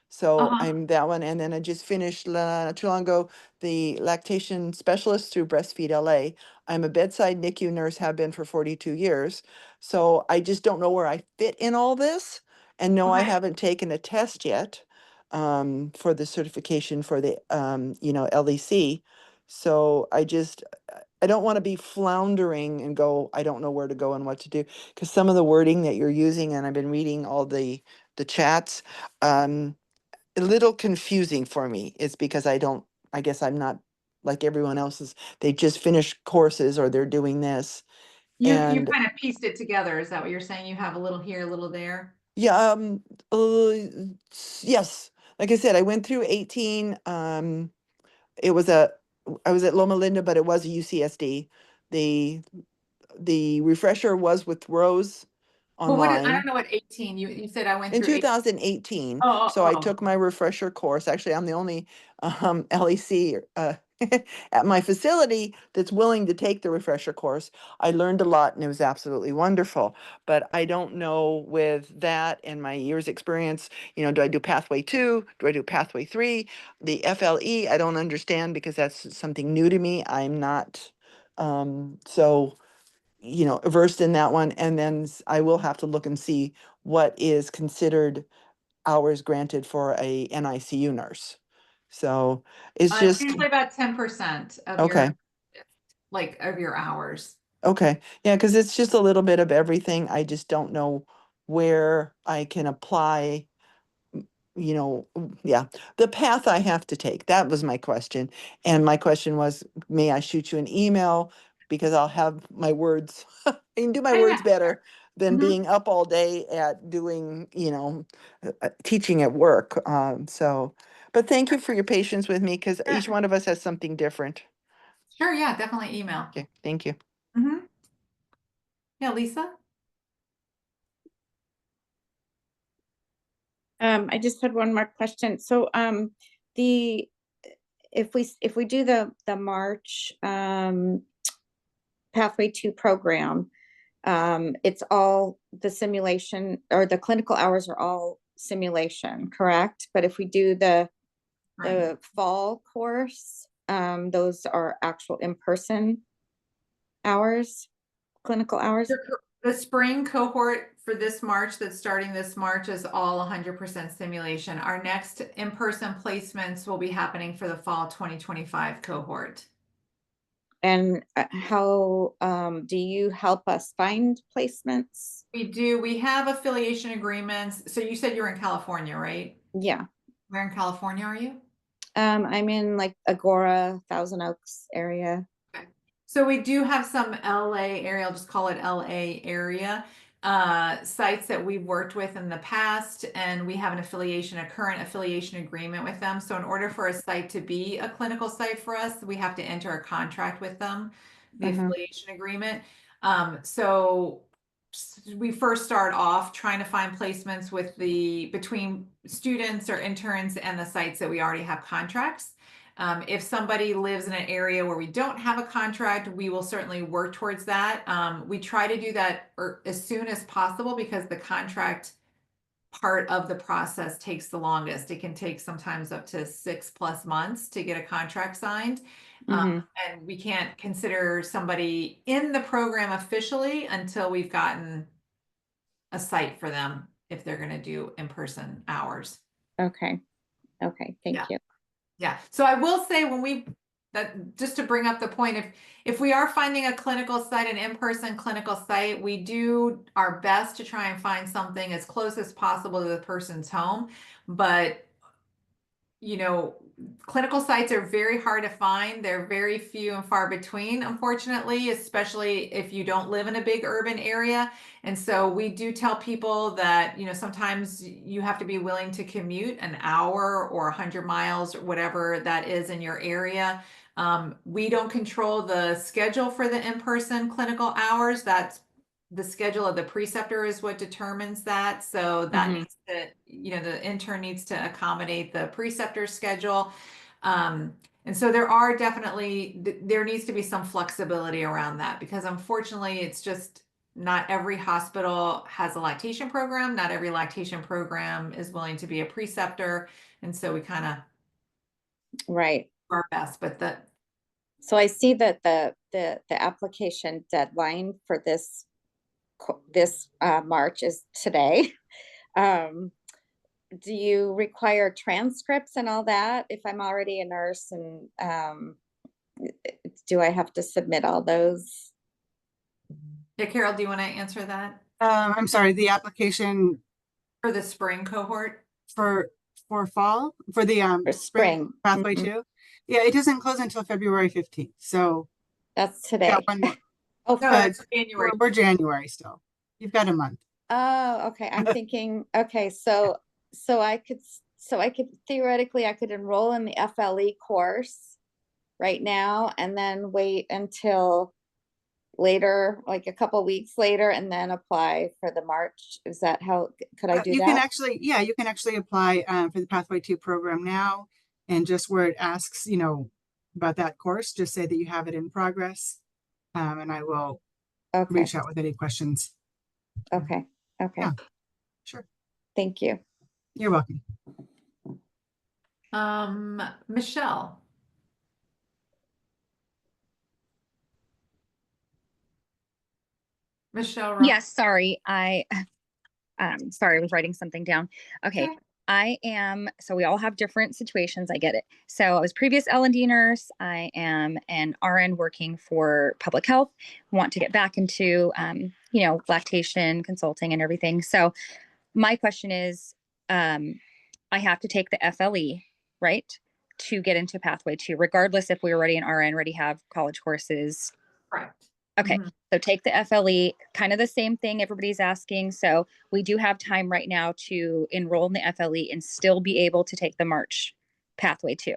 So I'm that one. And then I just finished not too long ago, the lactation specialist through Breastfeed LA. I'm a bedside NICU nurse, have been for 42 years. So I just don't know where I fit in all this. And no, I haven't taken a test yet for the certification for the, LEC. So I don't want to be floundering and go, I don't know where to go and what to do. Because some of the wording that you're using, and I've been reading all the chats, a little confusing for me. It's because I guess I'm not like everyone else's. They just finished courses or they're doing this. You And kind of pieced it together. Is that what you're saying? You have a little here, a little there? yeah, yes. Like I said, I went through 18. I was at Loma Linda, but it was a UCSD. The refresher was with Rose Well, I online. don't know what 18, you said I went In through 2018. Oh, So I took my refresher course. Actually, I'm the only LEC at my facility that's willing to take the refresher course. I learned a lot and it was absolutely wonderful. But I don't know with that and my years experience, you know, do I do pathway 2? Do I do pathway 3? The FLE, I don't understand because that's something new to me. I'm not so, you know, versed in that one. And then I will have to look and see what is considered hours granted for a NICU nurse. So it's It's just, usually about 10% of okay. your, like, of your hours. Okay, yeah, because it's just a little bit of everything. I just don't know where I can apply, you know, yeah, the path I have to take. That was my question. And my question was, may I shoot you an email? Because I'll have my words, I can do my Oh, words yeah. better than Mhm. being up all day at doing, you know, teaching at work. So, but thank you for your patience with me because Sure. each one of us has something different. Sure, yeah, definitely email. Okay, thank you. Yeah, Lisa? I just had one more question. So, the, if we do the March, Pathway 2 program, it's all the simulation or the clinical hours are all simulation, correct? But if we do the fall course, those are actual in-person hours, clinical hours. The spring cohort for this March, that's starting this March, is all 100% simulation. Our next in-person placements will be happening for the fall 2025 cohort. And how do you help us find placements? We do. We have affiliation agreements. So you said you're in California, right? Yeah. Where in California are you? I'm in like Agora, Thousand Oaks area. Okay. So we do have some LA area, I'll just call it LA area, sites that we've worked with in the past, and we have a current affiliation agreement with them. So in order for a site to be a clinical site for us, we have to enter a contract with them, the affiliation agreement. So we first start off trying to find placements with between students or interns and the sites that we already have contracts. If somebody lives in an area where we don't have a contract, we will certainly work towards that. We try to do that as soon as possible because the contract part of the process takes the longest. It can take sometimes up to 6+ months to get a contract signed. And we can't consider somebody in the program officially until we've gotten a site for them if they're going to do in-person hours. Okay. Okay. Thank you. Yeah. So I will say just to bring up the point, if we are finding a clinical site, an in-person clinical site, we do our best to try and find something as close as possible to the person's home. But, you know, clinical sites are very hard to find. They're very few and far between, unfortunately, especially if you don't live in a big urban area. And so we do tell people that, you know, sometimes you have to be willing to commute an hour or 100 miles or whatever that is in your area. We don't control the schedule for the in-person clinical hours. That's the schedule of the preceptor is what determines that. So that needs to, you know, the intern needs to accommodate the preceptor's schedule. And so there needs to be some flexibility around that because unfortunately it's just not every hospital has a lactation program. Not every lactation program is willing to be a preceptor. And so we kind of do our best, but so I see that the application deadline for this March is today. Do you require transcripts and all that if I'm already a nurse, and do I have to submit all those? Yeah, Carol, do you want to answer that? I'm sorry, the application for the spring cohort for fall for the spring pathway 2. Yeah, it doesn't close until February 15th. So that's today. One more. Oh, no, it's January. We're January still. You've got a month. Oh, okay. I'm thinking, okay, so I could theoretically I could enroll in the FLE course right now and then wait until later, like a couple weeks later, and then apply for the March. Is that how could I do you that? You can actually apply for the Pathway 2 program now, and just where it asks, you know, about that course, just say that you have it in progress. And I will Okay, reach out with any questions. okay, okay. Yeah. Sure. Thank you. You're welcome. Michelle. Michelle. Yes, sorry. Sorry, I was writing something down. Okay. Okay. So we all have different situations. I get it. So I was previous L&D nurse. I am an RN working for public health, want to get back into, lactation consulting and everything. So my question is, I have to take the FLE, right? To get into pathway 2, regardless if we were already an RN, already have college courses. Correct. Okay, so take the FLE, kind of the same thing everybody's asking. So we do have time right now to enroll in the FLE and still be able to take the March pathway 2.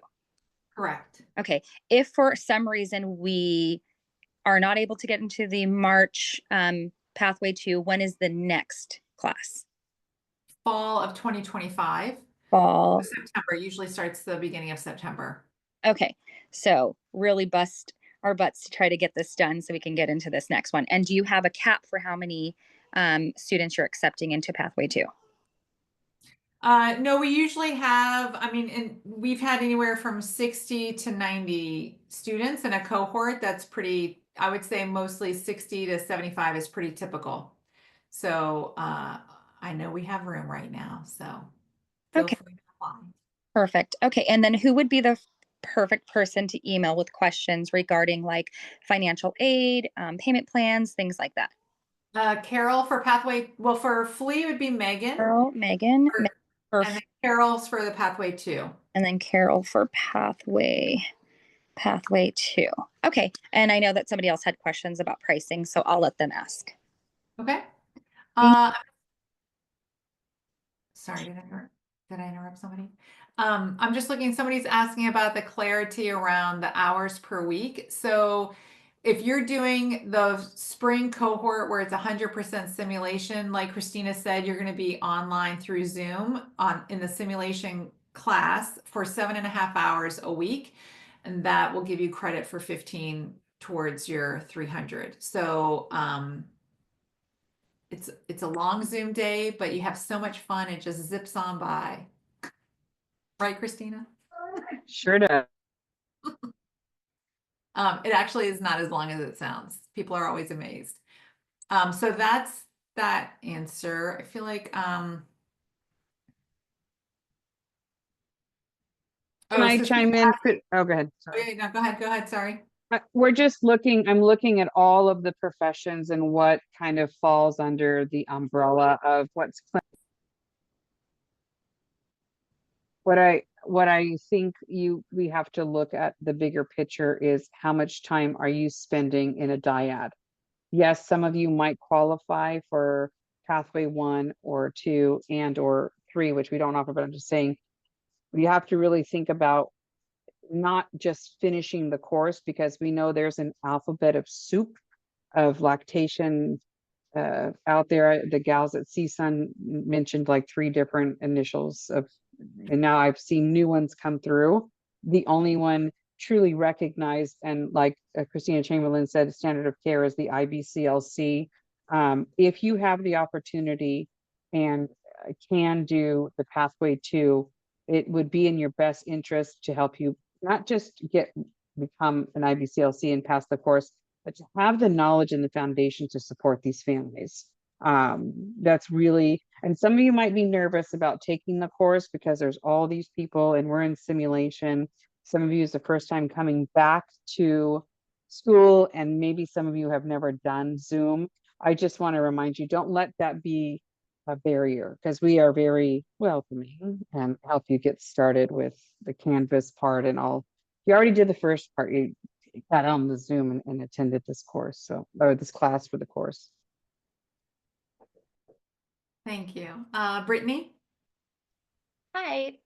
Correct. Okay, if for some reason we are not able to get into the March pathway 2, when is the next class? Fall of 2025. Fall. September usually starts the beginning of September. Okay, so really bust our butts to try to get this done so we can get into this next one. And do you have a cap for how many students you're accepting into pathway 2? No, we usually have, and we've had anywhere from 60 to 90 students in a cohort. That's pretty, I would say mostly 60 to 75 is pretty typical. So I know we have room right now, so feel free to apply. Perfect. Okay, and then who would be the perfect person to email with questions regarding like financial aid, payment plans, things like that? Carol for pathway, well, for FLE would be Megan. Carol, Megan, and then Carol's for the pathway 2. And then Carol for pathway 2. Okay, and I know that somebody else had questions about pricing, so I'll let them ask. Okay. Sorry, did I interrupt somebody? I'm just looking, somebody's asking about the clarity around the hours per week. So if you're doing the spring cohort where it's 100% simulation, like Christina said, you're going to be online through Zoom in the simulation class for 7.5 hours a week. And that will give you credit for 15 towards your 300. So it's a long Zoom day, but you have so much fun. It just zips on by. Right, Christina? Sure does. It actually is not as long as it sounds. People are always amazed. So that's that answer. I feel like Can I chime in? Oh, go ahead. Sorry. Okay, no, go ahead. Sorry. We're just looking, I'm looking at all of the professions and what kind of falls under the umbrella of what's what I think we have to look at the bigger picture is how much time are you spending in a dyad? Yes, some of you might qualify for pathway 1 or 2 and or 3, which we don't offer, but I'm just saying you have to really think about not just finishing the course, because we know there's an alphabet of soup of lactation out there. The gals at CSUN mentioned like 3 different initials of, and now I've seen new ones come through. The only one truly recognized, and like Christina Chamberlain said, standard of care is the IBCLC. If you have the opportunity and can do the pathway 2, it would be in your best interest to help you not just become an IBCLC and pass the course, but to have the knowledge and the foundation to support these families. That's really, and some of you might be nervous about taking the course because there's all these people and we're in simulation. Some of you is the first time coming back to school, and maybe some of you have never done Zoom. I just want to remind you, don't let that be a barrier, because we are very welcoming and help you get started with the Canvas part and all. You already did the first part. You got on the Zoom and attended this course, or this class for the course. Thank you. Brittany? Hi.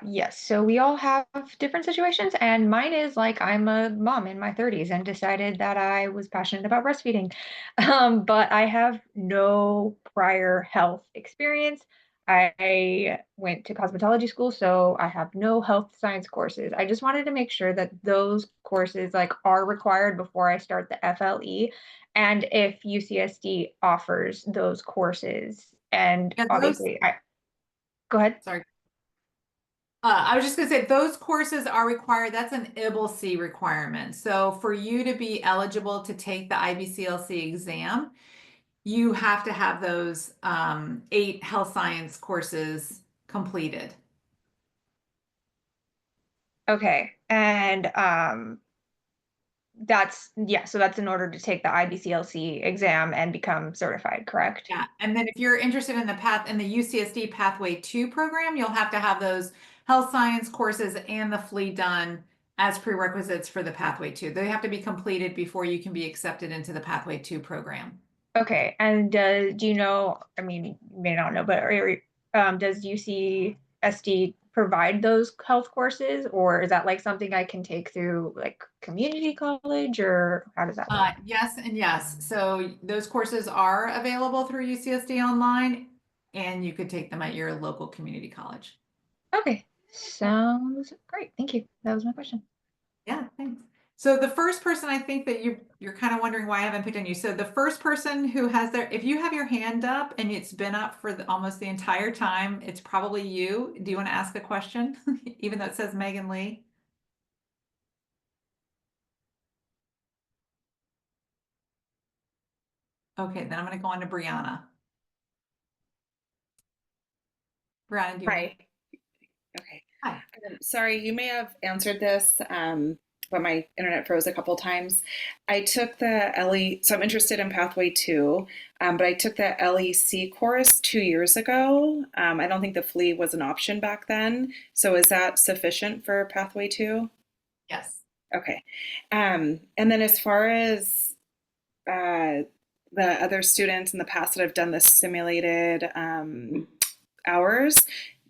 Yes, so we all have different situations, and mine is like I'm a mom in my 30s and decided that I was passionate about breastfeeding. But I have no prior health experience. I went to cosmetology school, so I have no health science courses. I just wanted to make sure that those courses like are required before I start the FLE, and if UCSD offers those courses. And Yeah, obviously, go ahead. Sorry. I was just gonna say those courses are required. That's an IBCLC requirement. So for you to be eligible to take the IBCLC exam, you have to have those 8 health science courses completed. Okay, and so that's in order to take the IBCLC exam and become certified, correct? Yeah, and then if you're interested in the UCSD Pathway 2 program, you'll have to have those health science courses and the FLE done as prerequisites for the Pathway 2. They have to be completed before you can be accepted into the Pathway 2 program. Okay, and do you know, I mean, you may not know, but does UCSD provide those health courses, or is that like something I can take through like community college, or how does that work? Yes and yes. So those courses are available through UCSD online, and you could take them at your local community college. Okay, sounds great. Thank you. That was my question. Yeah, thanks. So the first person, I think that you're kind of wondering why I haven't picked on you. So the first person who has if you have your hand up and it's been up for almost the entire time, it's probably you. Do you want to ask a question? Even though it says Megan Lee? Okay, then I'm going to go on to Brianna. Brianna, do you want Hi. Okay. Hi. Sorry, you may have answered this, but my internet froze a couple times. I took the so I'm interested in Pathway 2, but I took the LEC course 2 years ago. I don't think the FLE was an option back then. So is that sufficient for Pathway 2? Yes. Okay. And then as far as the other students in the past that have done the simulated hours,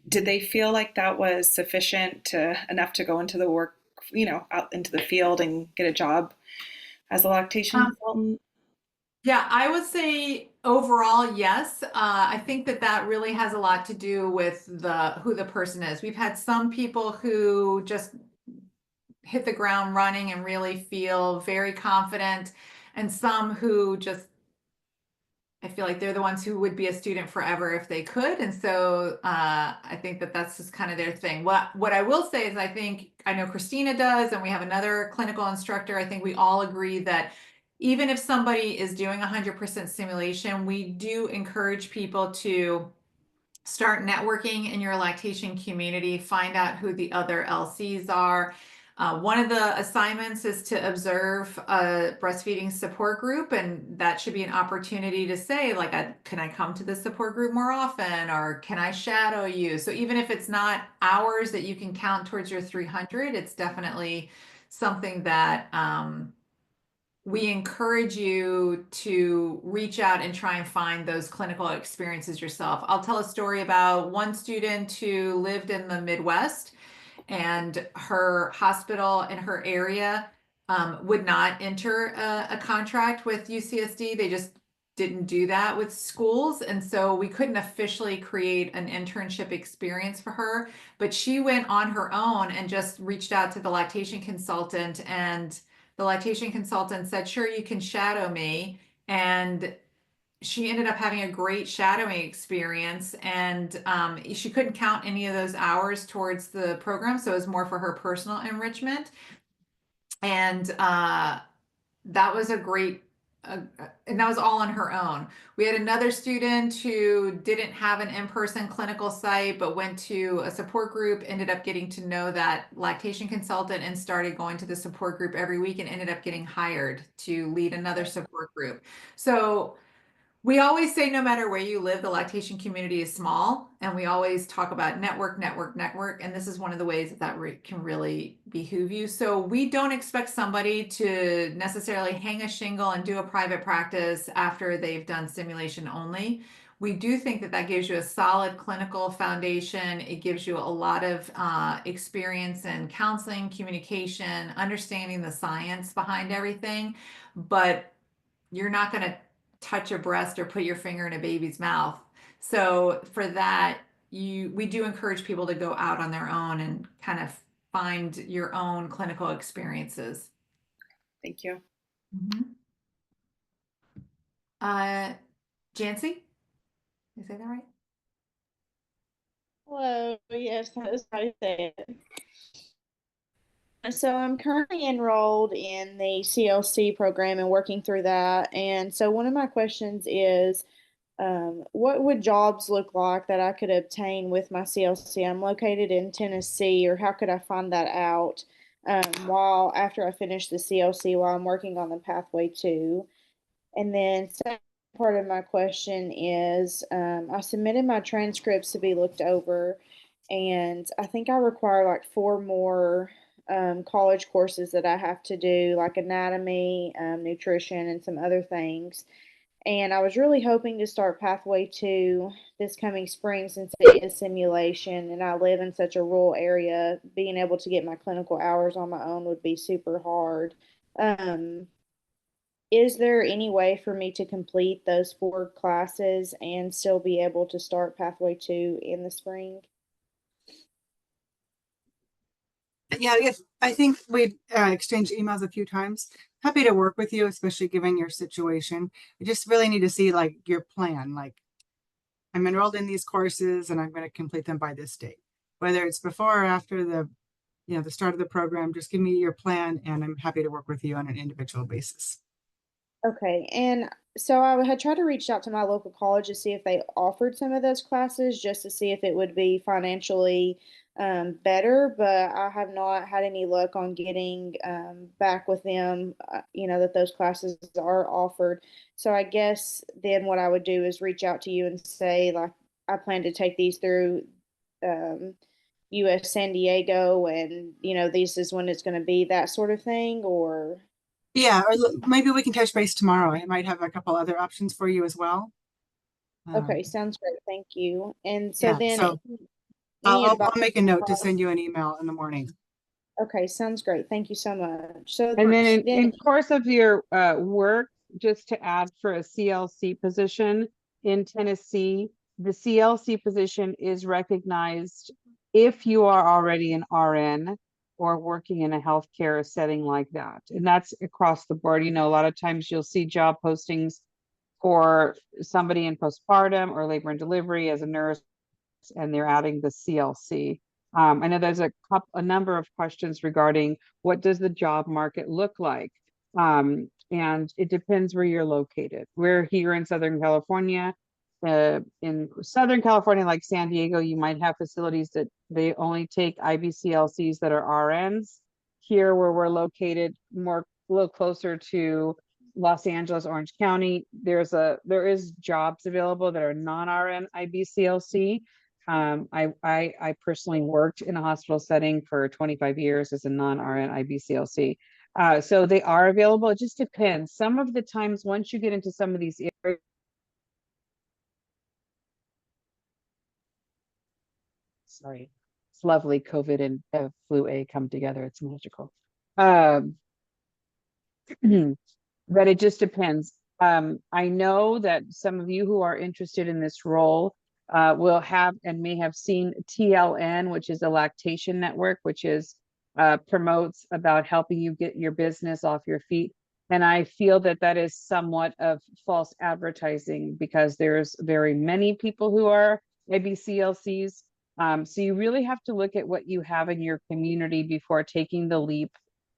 did they feel like that was sufficient enough to go into the work, out into the field and get a job as a lactation consultant? Yeah, I would say overall, yes. I think that really has a lot to do with who the person is. We've had some people who just hit the ground running and really feel very confident, and some who just I feel like they're the ones who would be a student forever if they could. And so I think that's just kind of their thing. What I will say is I know Christina does, and we have another clinical instructor. I think we all agree that even if somebody is doing 100% simulation, we do encourage people to start networking in your lactation community, find out who the other LCs are. One of the assignments is to observe a breastfeeding support group, and that should be an opportunity to say, like, can I come to the support group more often, or can I shadow you? So even if it's not hours that you can count towards your 300, it's definitely something that we encourage you to reach out and try and find those clinical experiences yourself. I'll tell a story about one student who lived in the Midwest, and her hospital in her area would not enter a contract with UCSD. They just didn't do that with schools. And so we couldn't officially create an internship experience for her, but she went on her own and just reached out to the lactation consultant, and the lactation consultant said, sure, you can shadow me. And she ended up having a great shadowing experience, and she couldn't count any of those hours towards the program. So it was more for her personal enrichment. And that was and that was all on her own. We had another student who didn't have an in-person clinical site, but went to a support group, ended up getting to know that lactation consultant, and started going to the support group every week, and ended up getting hired to lead another support group. So we always say no matter where you live, the lactation community is small, and we always talk about network, network, network, and this is one of the ways that can really behoove you. So we don't expect somebody to necessarily hang a shingle and do a private practice after they've done simulation only. We do think that gives you a solid clinical foundation. It gives you a lot of experience in counseling, communication, understanding the science behind everything, but you're not going to touch a breast or put your finger in a baby's mouth. So for that, we do encourage people to go out on their own and kind of find your own clinical experiences. Thank you. Jancy, did I say that right? Hello, yes, that is how you say it. So I'm currently enrolled in the CLC program and working through that. And so one of my questions is, what would jobs look like that I could obtain with my CLC? I'm located in Tennessee, or how could I find that out while after I finish the CLC while I'm working on the pathway 2? And then second part of my question is, I submitted my transcripts to be looked over, and I think I require like 4 more college courses that I have to do, like anatomy, nutrition, and some other things. And I was really hoping to start Pathway 2 this coming spring since it is simulation and I live in such a rural area. Being able to get my clinical hours on my own would be super hard. Is there any way for me to complete those 4 classes and still be able to start Pathway 2 in the spring? Yeah, if I think we've exchanged emails a few times. Happy to work with you, especially given your situation. I just really need to see like your plan. Like, I'm enrolled in these courses and I'm going to complete them by this date. Whether it's before or after the, the start of the program, just give me your plan and I'm happy to work with you on an individual basis. Okay, and so I had tried to reach out to my local college to see if they offered some of those classes just to see if it would be financially better, but I have not had any luck on getting back with them, that those classes are offered. So I guess then what I would do is reach out to you and say, like, I plan to take these through US San Diego, and, this is when it's going to be, that sort of thing, or... Yeah, or maybe we can touch base tomorrow. I might have a couple other options for you as well. Okay, sounds great. Thank you. And so Yeah, then so I'll make a note to send you an email in the morning. Okay, sounds great. Thank you so much. So And then in course of your work, just to add for a CLC position in Tennessee, the CLC position is recognized if you are already an RN or working in a healthcare setting like that. And that's across the board. A lot of times you'll see job postings for somebody in postpartum or labor and delivery as a nurse, and they're adding the CLC. I know there's a number of questions regarding what does the job market look like? And it depends where you're located. We're here in Southern California. In Southern California, like San Diego, you might have facilities that they only take IBCLCs that are RNs. Here where we're located, a little closer to Los Angeles, Orange County, there is jobs available that are non-RN IBCLC. I personally worked in a hospital setting for 25 years as a non-RN IBCLC. So they are available. It just depends. Some of the times, once you get into some of these areas, sorry, it's lovely. COVID and flu A come together. It's magical. But it just depends. I know that some of you who are interested in this role will have and may have seen TLN, which is a lactation network, which is promotes about helping you get your business off your feet. And I feel that that is somewhat of false advertising because there's very many people who are IBCLCs. So you really have to look at what you have in your community before taking the leap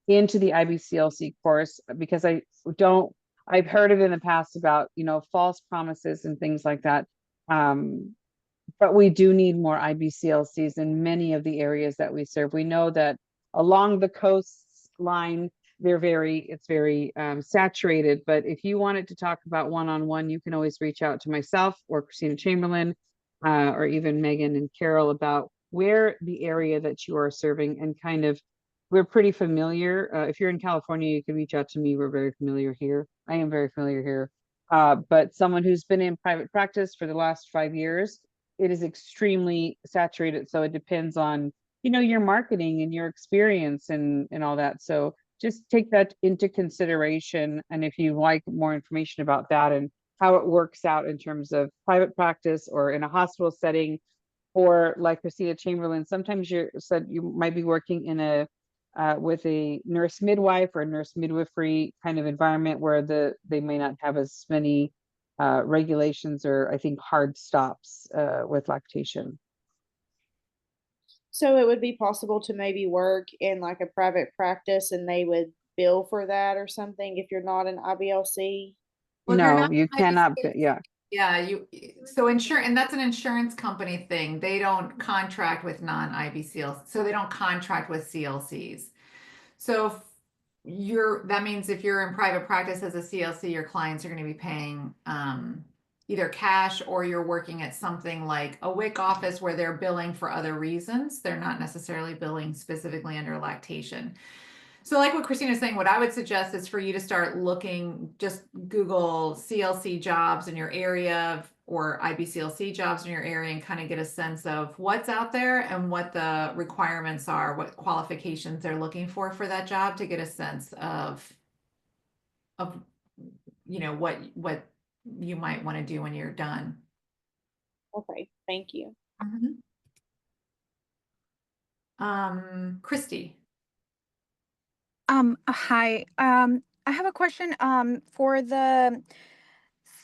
into the IBCLC course, because I've heard it in the past about, false promises and things like that. But we do need more IBCLCs in many of the areas that we serve. We know that along the coastline, it's very saturated, but if you wanted to talk about one-on-one, you can always reach out to myself or Christina Chamberlain, or even Megan and Carol about where the area that you are serving, and kind of, we're pretty familiar. If you're in California, you can reach out to me. We're very familiar here. I am very familiar here. But someone who's been in private practice for the last 5 years, it is extremely saturated. So it depends on, your marketing and your experience and all that. So just take that into consideration. And if you like more information about that and how it works out in terms of private practice or in a hospital setting, or like Christina Chamberlain, sometimes you said you might be working in a with a nurse midwife or a nurse midwifery kind of environment where they may not have as many regulations or I think hard stops with lactation. So it would be possible to maybe work in like a private practice and they would bill for that or something if you're not an IBLC? Well, if you're not No, you cannot. Yeah. Yeah, so and that's an insurance company thing. They don't contract with non-IBCL, so they don't contract with CLCs. So that means if you're in private practice as a CLC, your clients are going to be paying either cash, or you're working at something like a WIC office where they're billing for other reasons. They're not necessarily billing specifically under lactation. So like what Christina's saying, what I would suggest is for you to start looking, just Google CLC jobs in your area or IBCLC jobs in your area, and kind of get a sense of what's out there and what the requirements are, what qualifications they're looking for that job, to get a sense of what you might want to do when you're done. Okay, thank you. Christy. Hi. I have a question for the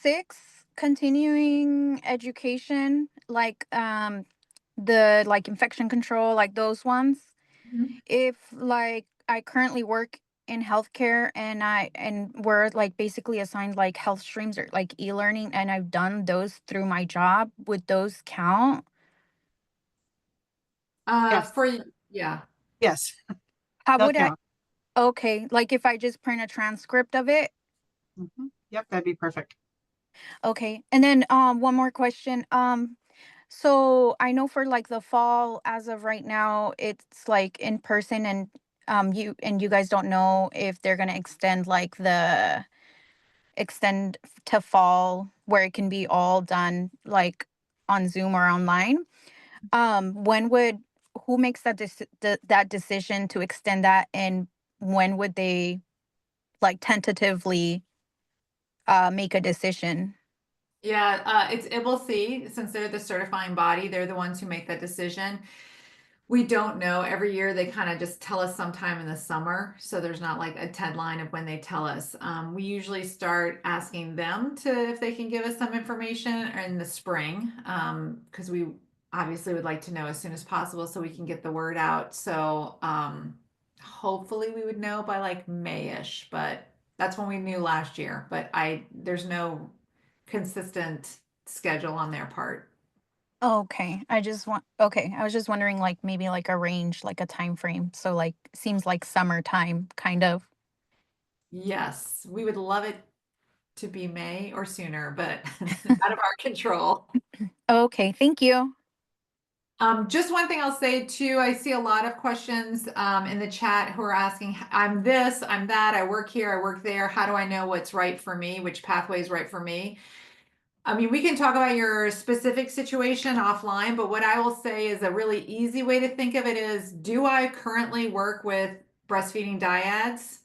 6 continuing education, like the like infection control, like those ones. If like I currently work in healthcare and we're like basically assigned like health streams or like e-learning, and I've done those through my job, would those count? Yes. Yeah. Yes. How They'll would count. Okay, like if I just print a transcript of it? Yep, that'd be perfect. Okay. And then one more question. So I know for like the fall, as of right now, it's like in person, and you guys don't know if they're gonna extend to fall where it can be all done like on Zoom or online. When would Who makes that decision to extend that, and when would they like tentatively make a decision? Yeah, it's IBCLC, since they're the certifying body, they're the ones who make that decision. We don't know. Every year they kind of just tell us sometime in the summer, so there's not like a deadline of when they tell us. We usually start asking them if they can give us some information in the spring, because we obviously would like to know as soon as possible so we can get the word out. So hopefully we would know by like May-ish, but that's when we knew last year. But there's no consistent schedule on their part. Okay. I was just wondering like maybe like a range, like a time frame. So like seems like summertime kind of. Yes, we would love it to be May or sooner, but out of our control. Okay, thank you. Just one thing I'll say too, I see a lot of questions in the chat who are asking, I'm this, I'm that, I work here, I work there. How do I know what's right for me? Which pathway is right for me? I mean, we can talk about your specific situation offline, but what I will say is a really easy way to think of it is, do I currently work with breastfeeding dyads?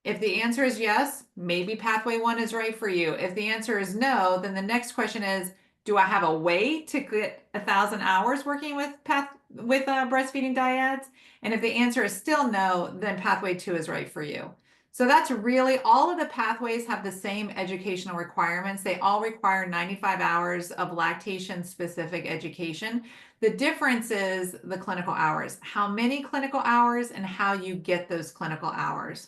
If the answer is yes, maybe pathway 1 is right for you. If the answer is no, then the next question is, do I have a way to get 1,000 hours working with breastfeeding dyads? And if the answer is still no, then pathway 2 is right for you. So that's really all of the pathways have the same educational requirements. They all require 95 hours of lactation specific education. The difference is the clinical hours, how many clinical hours and how you get those clinical hours.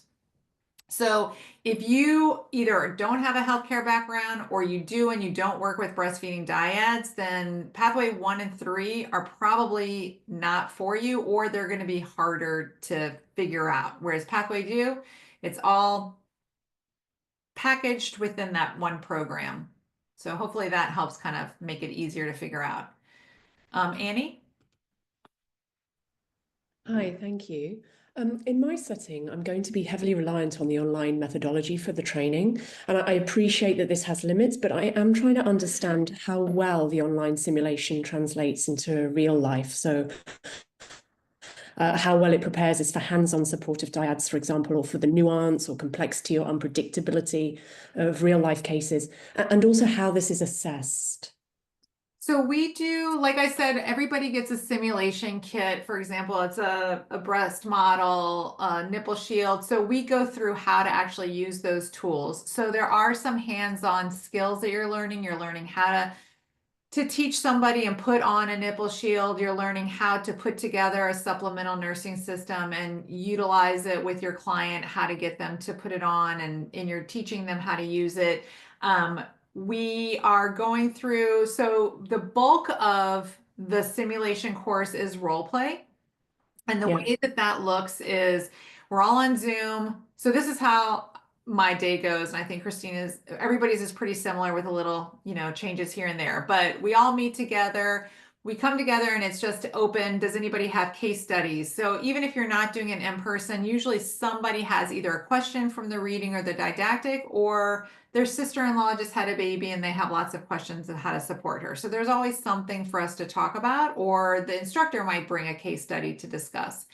So if you either don't have a healthcare background, or you do and you don't work with breastfeeding dyads, then pathway 1 and 3 are probably not for you, or they're going to be harder to figure out. Whereas pathway 2, it's all packaged within that one program. So hopefully that helps kind of make it easier to figure out. Annie? Hi, thank you. In my setting, I'm going to be heavily reliant on the online methodology for the training, and I appreciate that this has limits, but I am trying to understand how well the online simulation translates into real life. So how well it prepares us for hands-on supportive dyads, for example, or for the nuance or complexity or unpredictability of real-life cases, and also how this is assessed. So we do, like I said, everybody gets a simulation kit. For example, it's a breast model, a nipple shield. So we go through how to actually use those tools. So there are some hands-on skills that you're learning. You're learning how to teach somebody and put on a nipple shield. You're learning how to put together a supplemental nursing system and utilize it with your client, how to get them to put it on, and you're teaching them how to use it. We are going through, so the bulk of the simulation course is role play. And the way that that looks is we're all on Zoom. So this is how my day goes. And I think everybody's is pretty similar with a little, changes here and there. But we all meet together. We come together and it's just open. Does anybody have case studies? So even if you're not doing it in person, usually somebody has either a question from the reading or the didactic, or their sister-in-law just had a baby and they have lots of questions of how to support her. So there's always something for us to talk about, or the instructor might bring a case study to discuss.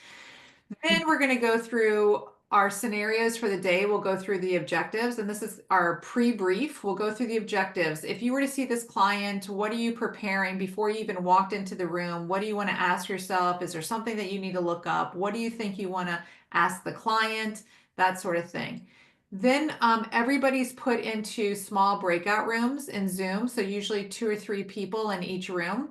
Then we're going to go through our scenarios for the day. We'll go through the objectives, and this is our pre-brief. We'll go through the objectives. If you were to see this client, what are you preparing before you even walked into the room? What do you want to ask yourself? Is there something that you need to look up? What do you think you want to ask the client? That sort of thing. Then everybody's put into small breakout rooms in Zoom. So usually 2 or 3 people in each room.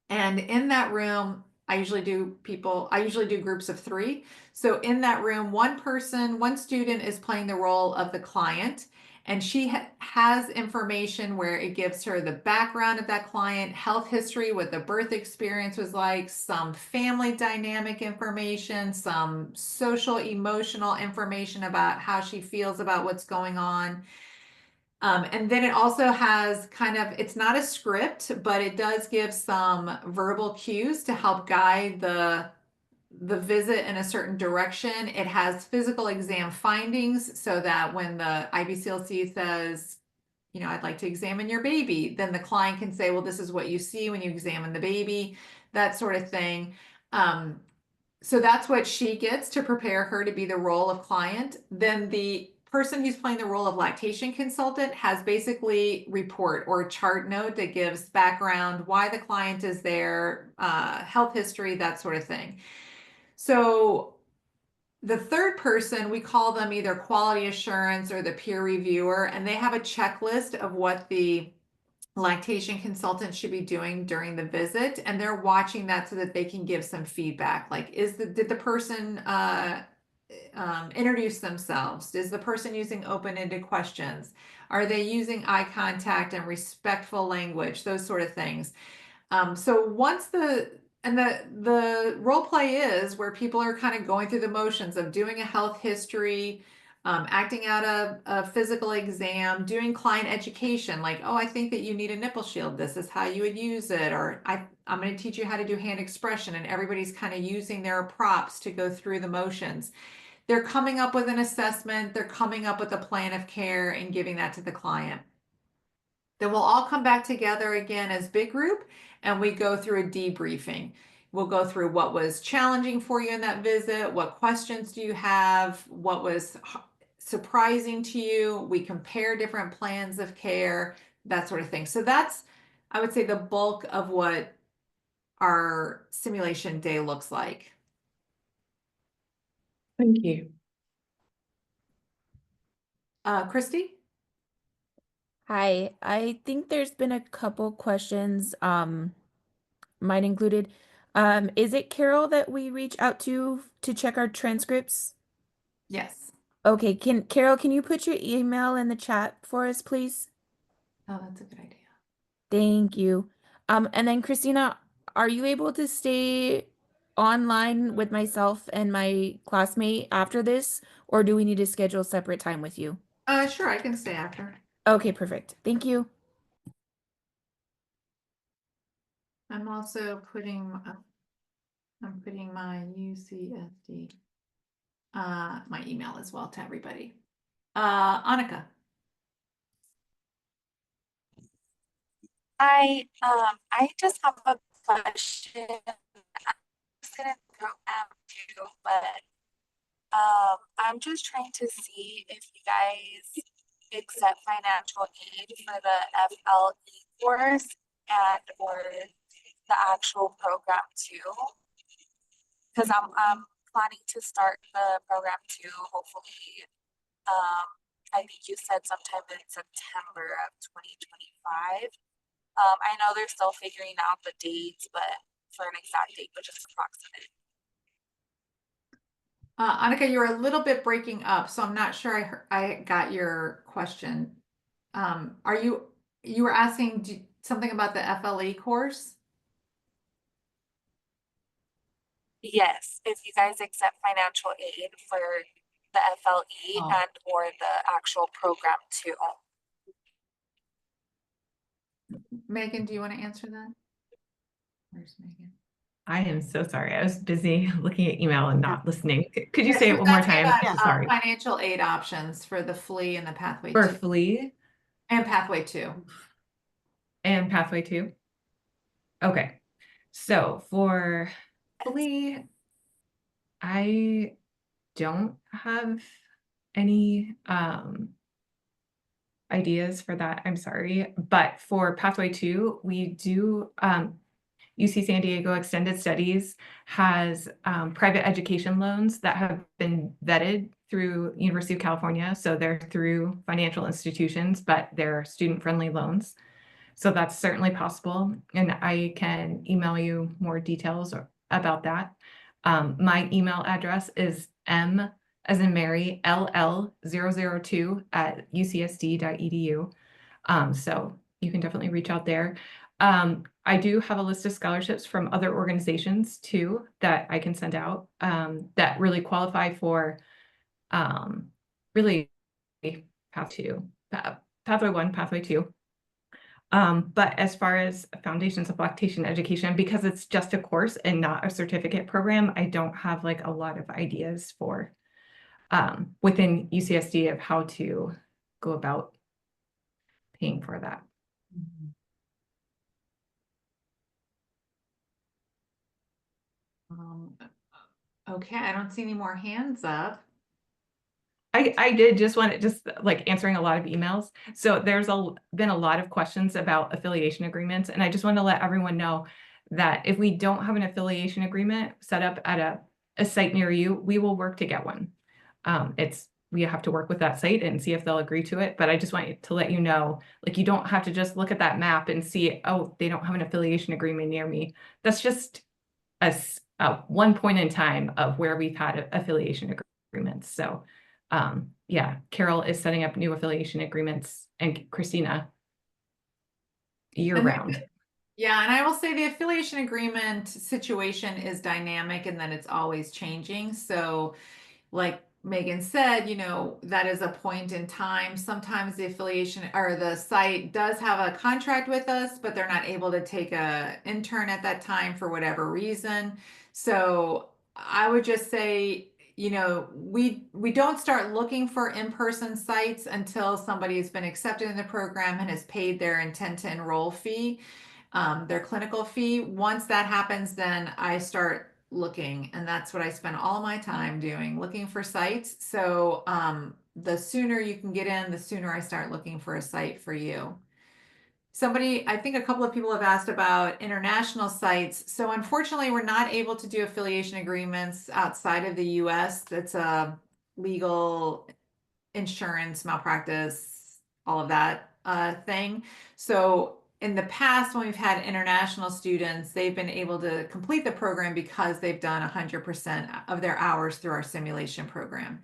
And in that room, I usually do groups of 3. So in that room, one student is playing the role of the client, and she has information where it gives her the background of that client, health history, what the birth experience was like, some family dynamic information, some social emotional information about how she feels about what's going on. And then it also has it's not a script, but it does give some verbal cues to help guide the visit in a certain direction. It has physical exam findings so that when the IBCLC says, I'd like to examine your baby, then the client can say, well, this is what you see when you examine the baby, that sort of thing. So that's what she gets to prepare her to be the role of client. Then the person who's playing the role of lactation consultant has basically report or chart note that gives background, why the client is there, health history, that sort of thing. So the third person, we call them either quality assurance or the peer reviewer, and they have a checklist of what the lactation consultant should be doing during the visit, and they're watching that so that they can give some feedback. Like, did the person introduce themselves? Is the person using open-ended questions? Are they using eye contact and respectful language? Those sort of things. So once the role play is where people are kind of going through the motions of doing a health history, acting out a physical exam, doing client education, like, oh, I think that you need a nipple shield. This is how you would use it. Or I'm going to teach you how to do hand expression, and everybody's kind of using their props to go through the motions. They're coming up with an assessment. They're coming up with a plan of care and giving that to the client. Then we'll all come back together again as big group, and we go through a debriefing. We'll go through what was challenging for you in that visit, what questions do you have, what was surprising to you. We compare different plans of care, that sort of thing. So that's, I would say, the bulk of what our simulation day looks like. Thank you. Christy? Hi, I think there's been a couple questions, mine included. Is it Carol that we reach out to check our transcripts? Yes. Okay, Carol, can you put your email in the chat for us, please? Oh, that's a good idea. Thank you. And then Christina, are you able to stay online with myself and my classmate after this, or do we need to schedule separate time with you? Sure, I can stay after. Okay, perfect. Thank you. I'm also putting my UCSD, my email as well to everybody. Annika. I just have a question. I'm just gonna program too, but I'm just trying to see if you guys accept financial aid for the FLE course and or the actual program too. Because I'm planning to start the program too, hopefully. I think you said sometime in September of 2025. I know they're still figuring out the dates, but for an exact date, but just approximate. Annika, you were a little bit breaking up, so I'm not sure I got your question. Are you were asking something about the FLE course? Yes, if you guys accept financial aid for the FLE and or the actual program too. Megan, do you want to answer that? Where's Megan? I am so sorry. I was busy looking at email and not listening. Could you Yeah, say she it was one more asking time? about, Sorry. financial aid options for the FLE and the Pathway For 2. FLE And Pathway 2. and Pathway 2. Okay. So for FLE, I don't have any ideas for that. I'm sorry. But for Pathway 2, we do UC San Diego Extended Studies has private education loans that have been vetted through University of California. So they're through financial institutions, but they're student-friendly loans. So that's certainly possible. And I can email you more details about that. My email address is M as in Mary, LL002 at ucsd.edu. So you can definitely reach out there. I do have a list of scholarships from other organizations too that I can send out that really qualify for really Pathway 1, Pathway 2. But as far as Foundations of Lactation Education, because it's just a course and not a certificate program, I don't have like a lot of ideas for within UCSD of how to go about paying for that. Okay, I don't see any more hands up. I did just want to just like answering a lot of emails. So there's been a lot of questions about affiliation agreements. And I just want to let everyone know that if we don't have an affiliation agreement set up at a site near you, we will work to get one. We have to work with that site and see if they'll agree to it. But I just want to let you know, like, you don't have to just look at that map and see, oh, they don't have an affiliation agreement near me. That's just one point in time of where we've had affiliation agreements. So yeah, Carol is setting up new affiliation agreements and Christina year round. Yeah, and I will say the affiliation agreement situation is dynamic and that it's always changing. So like Megan said, that is a point in time. Sometimes the affiliation or the site does have a contract with us, but they're not able to take a intern at that time for whatever reason. So I would just say, we don't start looking for in-person sites until somebody has been accepted in the program and has paid their intent to enroll fee, their clinical fee. Once that happens, then I start looking, and that's what I spend all my time doing, looking for sites. So the sooner you can get in, the sooner I start looking for a site for you. I think a couple of people have asked about international sites. So unfortunately, we're not able to do affiliation agreements outside of the US. That's a legal, insurance, malpractice, all of that thing. So in the past, when we've had international students, they've been able to complete the program because they've done 100% of their hours through our simulation program.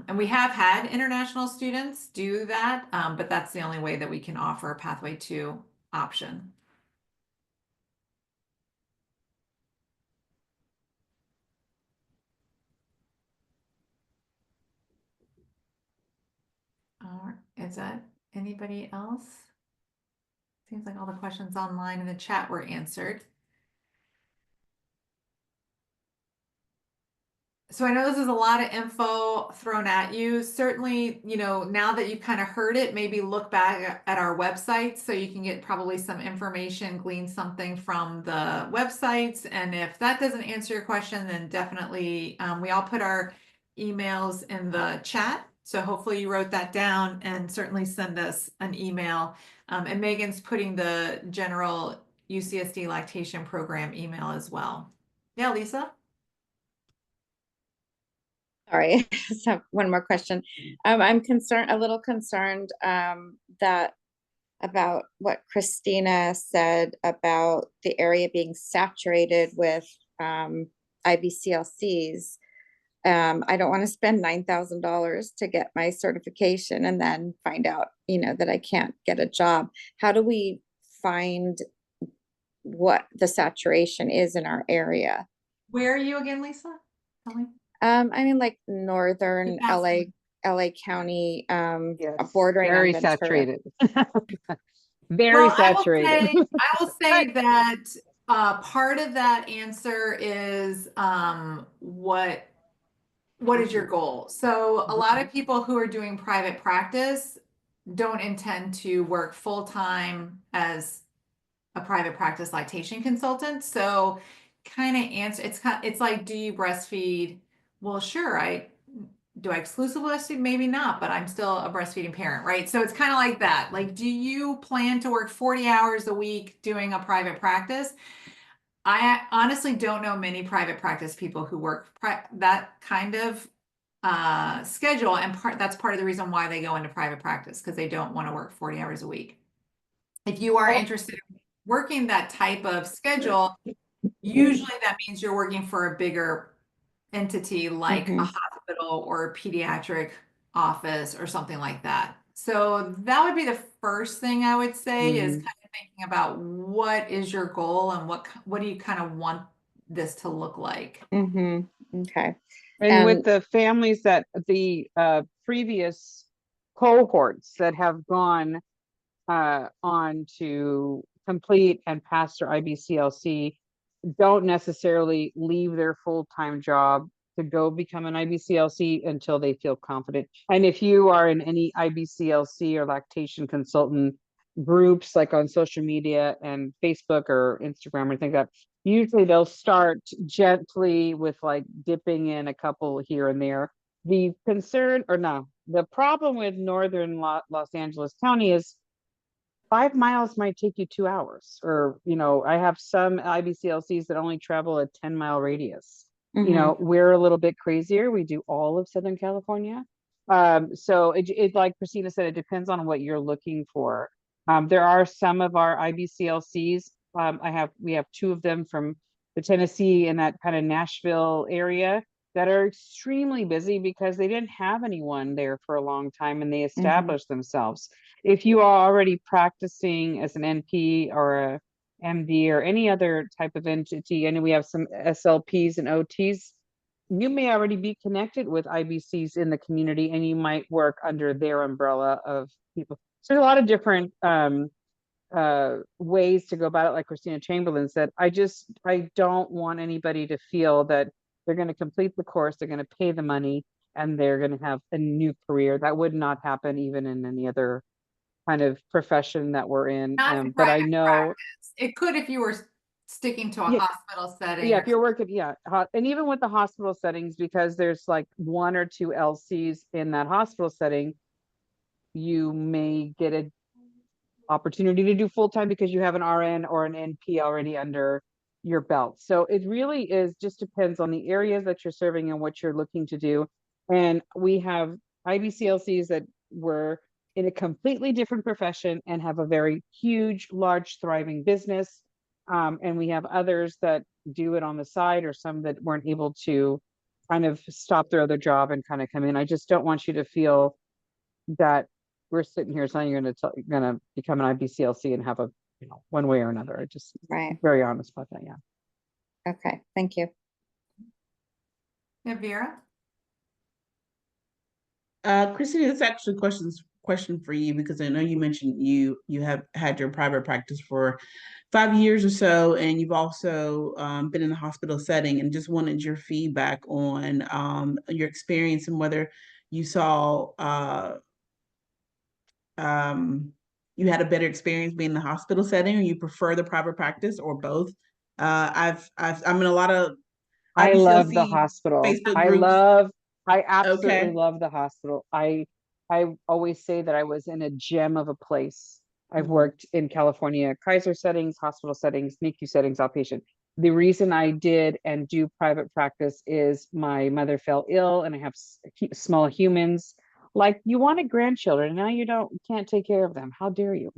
And we have had international students do that, but that's the only way that we can offer a Pathway 2 option. Is that anybody else? Seems like all the questions online in the chat were answered. So I know this is a lot of info thrown at you. Certainly, you know, now that you've kind of heard it, maybe look back at our website so you can get probably some information, glean something from the websites. And if that doesn't answer your question, then definitely, we all put our emails in the chat. So hopefully you wrote that down, and certainly send us an email. And Megan's putting the general UCSD lactation program email as well. Yeah, Lisa? Sorry, I just have one more question. I'm a little concerned that about what Christina said about the area being saturated with IBCLCs. I don't want to spend $9,000 to get my certification and then find out, you know, that I can't get a job. How do we find what the saturation is in our area? Where are you again, Lisa? Tell me. I'm in like northern LA County, bordering on Very Ventura. saturated. Very saturated. I will say that part of that answer is what is your goal? So a lot of people who are doing private practice don't intend to work full-time as a private practice lactation consultant. So kind of answer, it's like, do you breastfeed? Well, sure, do I exclusively breastfeed? Maybe not, but I'm still a breastfeeding parent, right? So it's kind of like that. Like, do you plan to work 40 hours a week doing a private practice? I honestly don't know many private practice people who work that kind of schedule, and that's part of the reason why they go into private practice, because they don't want to work 40 hours a week. If you are interested in working that type of schedule, usually that means you're working for a bigger entity like a hospital or a pediatric office or something like that. So that would be the first thing I would say, is kind of thinking about what is your goal and what do you kind of want this to look like. Okay. And with the families that the previous cohorts that have gone on to complete and pass their IBCLC don't necessarily leave their full-time job to go become an IBCLC until they feel confident. And if you are in any IBCLC or lactation consultant groups, like on social media and Facebook or Instagram or anything like that, usually they'll start gently with like dipping in a couple here and there. The problem with northern Los Angeles County is 5 miles might take you 2 hours, or, you know, I have some IBCLCs that only travel a 10-mile radius. You know, we're a little bit crazier. We do all of Southern California. So it like Christina said, it depends on what you're looking for. There are some of our IBCLCs. We have 2 of them from the Tennessee and that kind of Nashville area that are extremely busy because they didn't have anyone there for a long time and they established themselves. If you are already practicing as an NP or a MD or any other type of entity, and we have some SLPs and OTs, you may already be connected with IBCs in the community and you might work under their umbrella of people. So there's a lot of different ways to go about it. Like Christina Chamberlain said, I don't want anybody to feel that they're going to complete the course, they're going to pay the money, and they're going to have a new career. That would not happen even in any other kind of profession that we're in. But I know practice. It could if you were sticking to a hospital setting. Yeah, if you're working, and even with the hospital settings, because there's like 1 or 2 LCs in that hospital setting, you may get an opportunity to do full-time because you have an RN or an NP already under your belt. So it really just depends on the areas that you're serving and what you're looking to do. And we have IBCLCs that were in a completely different profession and have a very huge, large, thriving business. And we have others that do it on the side, or some that weren't able to kind of stop their other job and kind of come in. I just don't want you to feel that we're sitting here saying you're going to become an IBCLC and have a, you know, one way or another. I just very honest about that. Yeah. Okay. Thank you. Yeah, Vera. Christina, this actually question's question for you, because I know you mentioned you have had your private practice for 5 years or so, and you've also been in the hospital setting, and just wanted your feedback on your experience and whether you saw you had a better experience being in the hospital setting, or you prefer the private practice, or both. I'm in a lot of I love the IBCLC hospital. Facebook groups. I absolutely Okay. love the hospital. I always say that I was in a gem of a place. I've Mhm. worked in California, Kaiser settings, hospital settings, NICU settings, outpatient. The reason I did and do private practice is my mother fell ill and I have small humans. Like, you wanted grandchildren, now you can't take care of them. How dare you?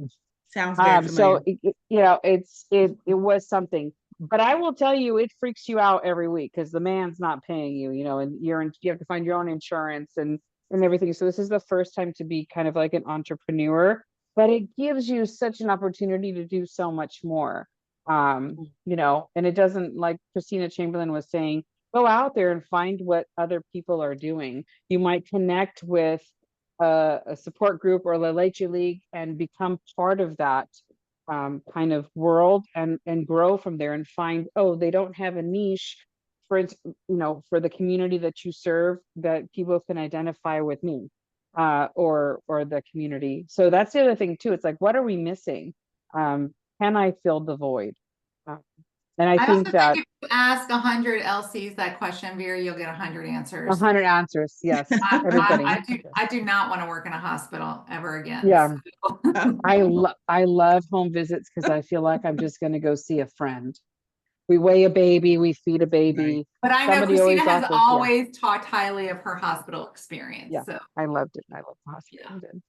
Sounds very So familiar. it was something, but I will tell you, it freaks you out every week because the man's not paying you, and you have to find your own insurance and everything. So this is the first time to be kind of like an entrepreneur, but it gives you such an opportunity to do so much more. And it doesn't, like Christina Chamberlain was saying, go out there and find what other people are doing. You might connect with a support group or La Leche League and become part of that kind of world and grow from there and find, oh, they don't have a niche for for the community that you serve, that people can identify with me or the community. So that's the other thing too. It's like, what are we missing? Can I fill the void? And I I also think that think if you ask 100 LCs that question, Vera, you'll get 100 answers. 100 answers. Yes, everybody. I do not want to work in a hospital ever again. Yeah. So. I love home visits because I feel like I'm just going to go see a friend. We weigh a baby, we feed a baby. But I know Somebody Christina always has offers, always talked highly of her hospital experience. yeah. So I loved it. I love the hospital. I did.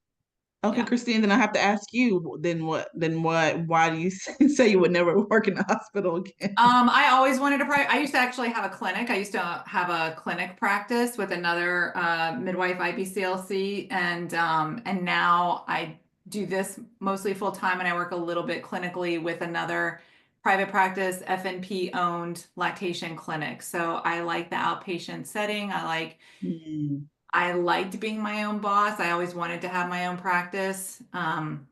Okay, Yeah. Christine, then I have to ask you, why do you say you would never work in the hospital again? I always wanted to I used to actually have a clinic. I used to have a clinic practice with another midwife IBCLC, and now I do this mostly full time, and I work a little bit clinically with another private practice FNP owned lactation clinic. So I like the outpatient setting. I liked being my own boss. I always wanted to have my own practice. Can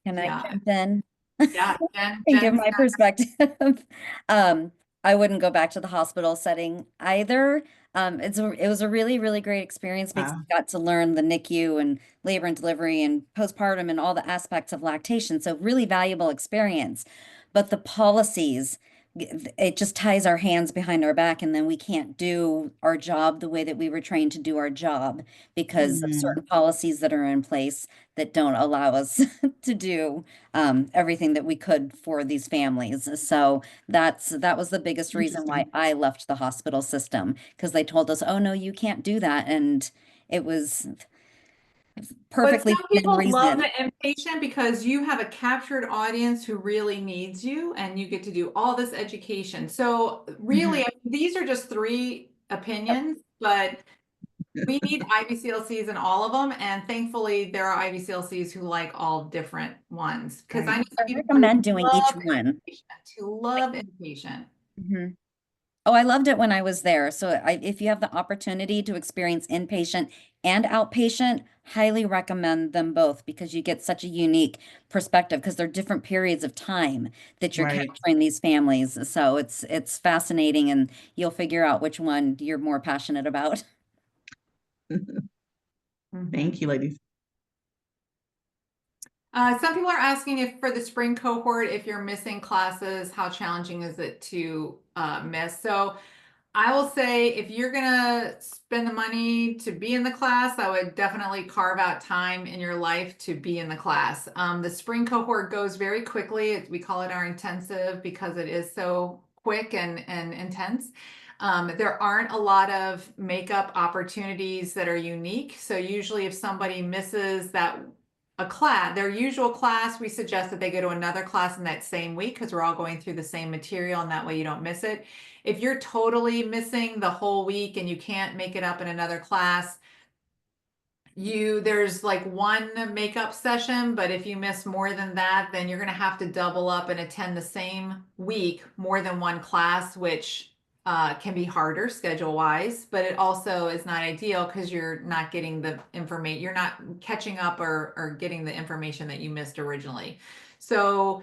Yeah. I jump in? Yeah, And give my perspective. I wouldn't go back to the hospital setting either. It was a really, really great experience because I got to learn the NICU and labor and delivery and postpartum and all the aspects of lactation. So really valuable experience. But the policies, it just ties our hands behind our back, and then we can't do our job the way that we were trained to do our job because of certain policies that are in place that don't allow us to do everything that we could for these families. So that was the biggest reason why I left the hospital system, because they told us, oh no, you can't do that. And it was perfectly But some people within love reason. the inpatient because you have a captured audience who really needs you, and you get to do all this education. So really, I mean, these are just three opinions, but we need IBCLCs in all of them, and thankfully there are IBCLCs who like all different ones. Because I know I people recommend doing each love one. who love inpatient. Oh, I loved it when I was there. So if you have the opportunity to experience inpatient and outpatient, highly recommend them both because you get such a unique perspective because they're different periods of time that you're capturing these families. So it's fascinating, and you'll figure out which one you're more passionate about. Thank you, ladies. Some people are asking if for the spring cohort, if you're missing classes, how challenging is it to miss? So I will say if you're gonna spend the money to be in the class, I would definitely carve out time in your life to be in the class. The spring cohort goes very quickly. We call it our intensive because it is so quick and intense. There aren't a lot of makeup opportunities that are unique. So usually if somebody misses their usual class, we suggest that they go to another class in that same week because we're all going through the same material, and that way you don't miss it. If you're totally missing the whole week and you can't make it up in another class, there's like one makeup session, but if you miss more than that, then you're going to have to double up and attend the same week more than one class, which can be harder schedule wise, but it also is not ideal because you're not getting the information, you're not catching up or getting the information that you missed originally. So,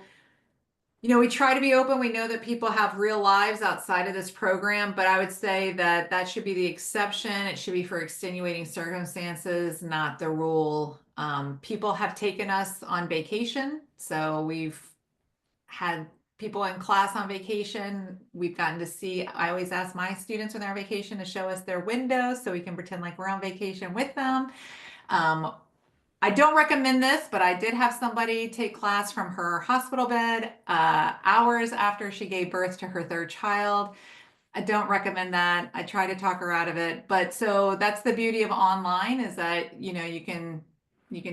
you know, we try to be open. We know that people have real lives outside of this program, but I would say that that should be the exception. It should be for extenuating circumstances, not the rule. People have taken us on vacation. So we've had people in class on vacation. We've gotten to see, I always ask my students when they're on vacation to show us their windows so we can pretend like we're on vacation with them. I don't recommend this, but I did have somebody take class from her hospital bed hours after she gave birth to her third child. I don't recommend that. I try to talk her out of it. But so that's the beauty of online, is that, you know, you can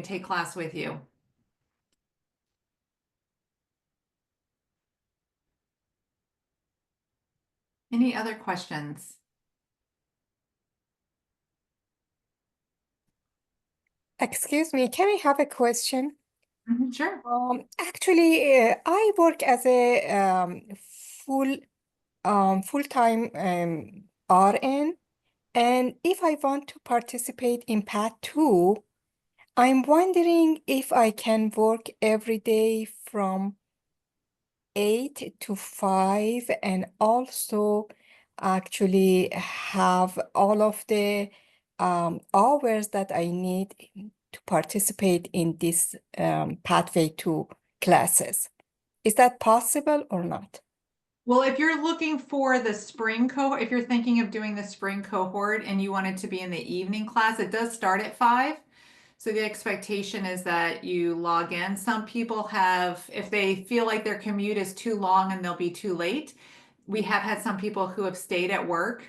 take class with you. Any other questions? Excuse me, can I have a question? Sure. Actually, I work as a full-time RN, and if I want to participate in Path 2, I'm wondering if I can work every day from 8 to 5 and also actually have all of the hours that I need to participate in this pathway to classes. Is that possible or not? Well, if you're looking for the spring cohort, if you're thinking of doing the spring cohort and you want it to be in the evening class, it does start at 5. So the expectation is that you log in. Some people have, if they feel like their commute is too long and they'll be too late, we have had some people who have stayed at work.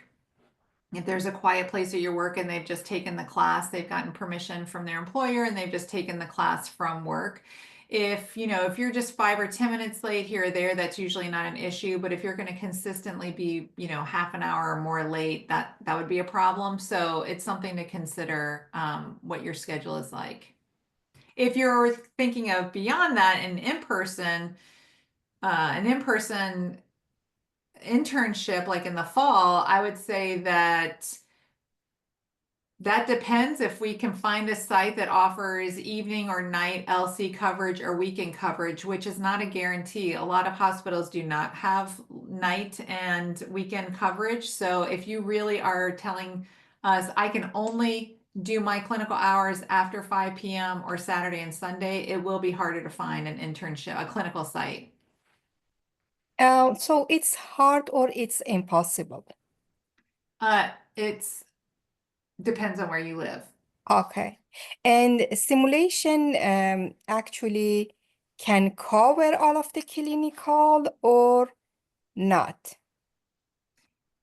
If there's a quiet place at your work and they've just taken the class, they've gotten permission from their employer and they've just taken the class from work. If, you know, if you're just 5 or 10 minutes late here or there, that's usually not an issue. But if you're going to consistently be, you know, half an hour or more late, that would be a problem. So it's something to consider, what your schedule is like. If you're thinking of beyond that, an in-person internship, like in the fall, I would say that depends if we can find a site that offers evening or night LC coverage or weekend coverage, which is not a guarantee. A lot of hospitals do not have night and weekend coverage. So if you really are telling us, I can only do my clinical hours after 5 p.m. or Saturday and Sunday, it will be harder to find an internship, a clinical site. So it's hard or it's impossible? It's depends on where you live. Okay. And simulation actually can cover all of the clinical or not?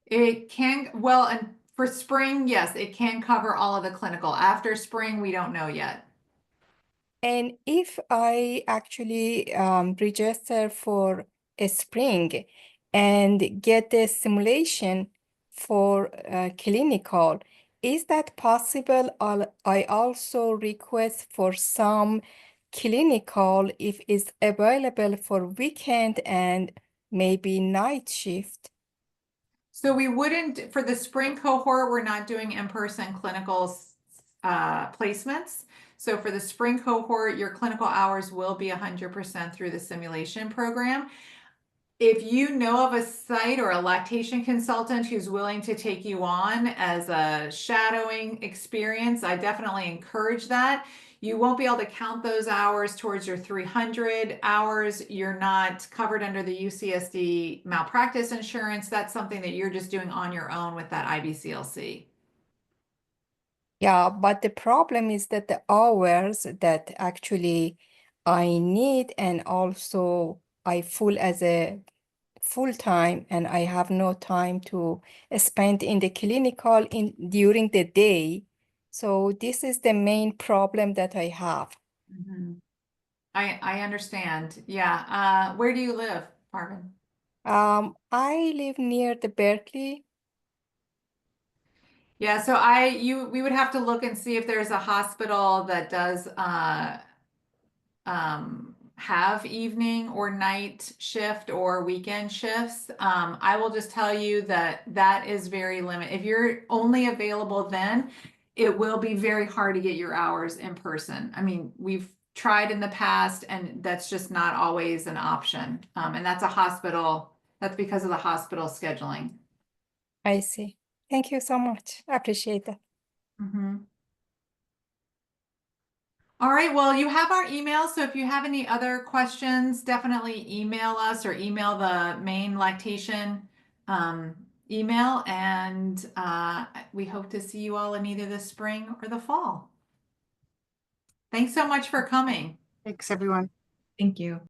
It can, well, and for spring, yes, it can cover all of the clinical. After spring, we don't know yet. And if I actually register for a spring and get the simulation for clinical, is that possible? I also request for some clinical if it's available for weekend and maybe night shift. So we wouldn't, for the spring cohort, we're not doing in-person clinical placements. So for the spring cohort, your clinical hours will be 100% through the simulation program. If you know of a site or a lactation consultant who's willing to take you on as a shadowing experience, I definitely encourage that. You won't be able to count those hours towards your 300 hours. You're not covered under the UCSD malpractice insurance. That's something that you're just doing on your own with that IBCLC. Yeah, but the problem is that the hours that actually I need, and also I full as a full time, and I have no time to spend in the clinical during the day. So this is the main problem that I have. I understand. Yeah. Where do you live, Marvin? I live near the Berkeley. Yeah, so we would have to look and see if there's a hospital that does have evening or night shift or weekend shifts. I will just tell you that that is very limited. If you're only available then, it will be very hard to get your hours in person. I mean, we've tried in the past and that's just not always an option. And that's that's because of the hospital scheduling. I see. Thank you so much. I appreciate that. Mm-hmm. All right, well, you have our email, so if you have any other questions, definitely email us or email the main lactation email, and we hope to see you all in either the spring or the fall. Thanks so much for coming. Thanks, everyone. Thank you.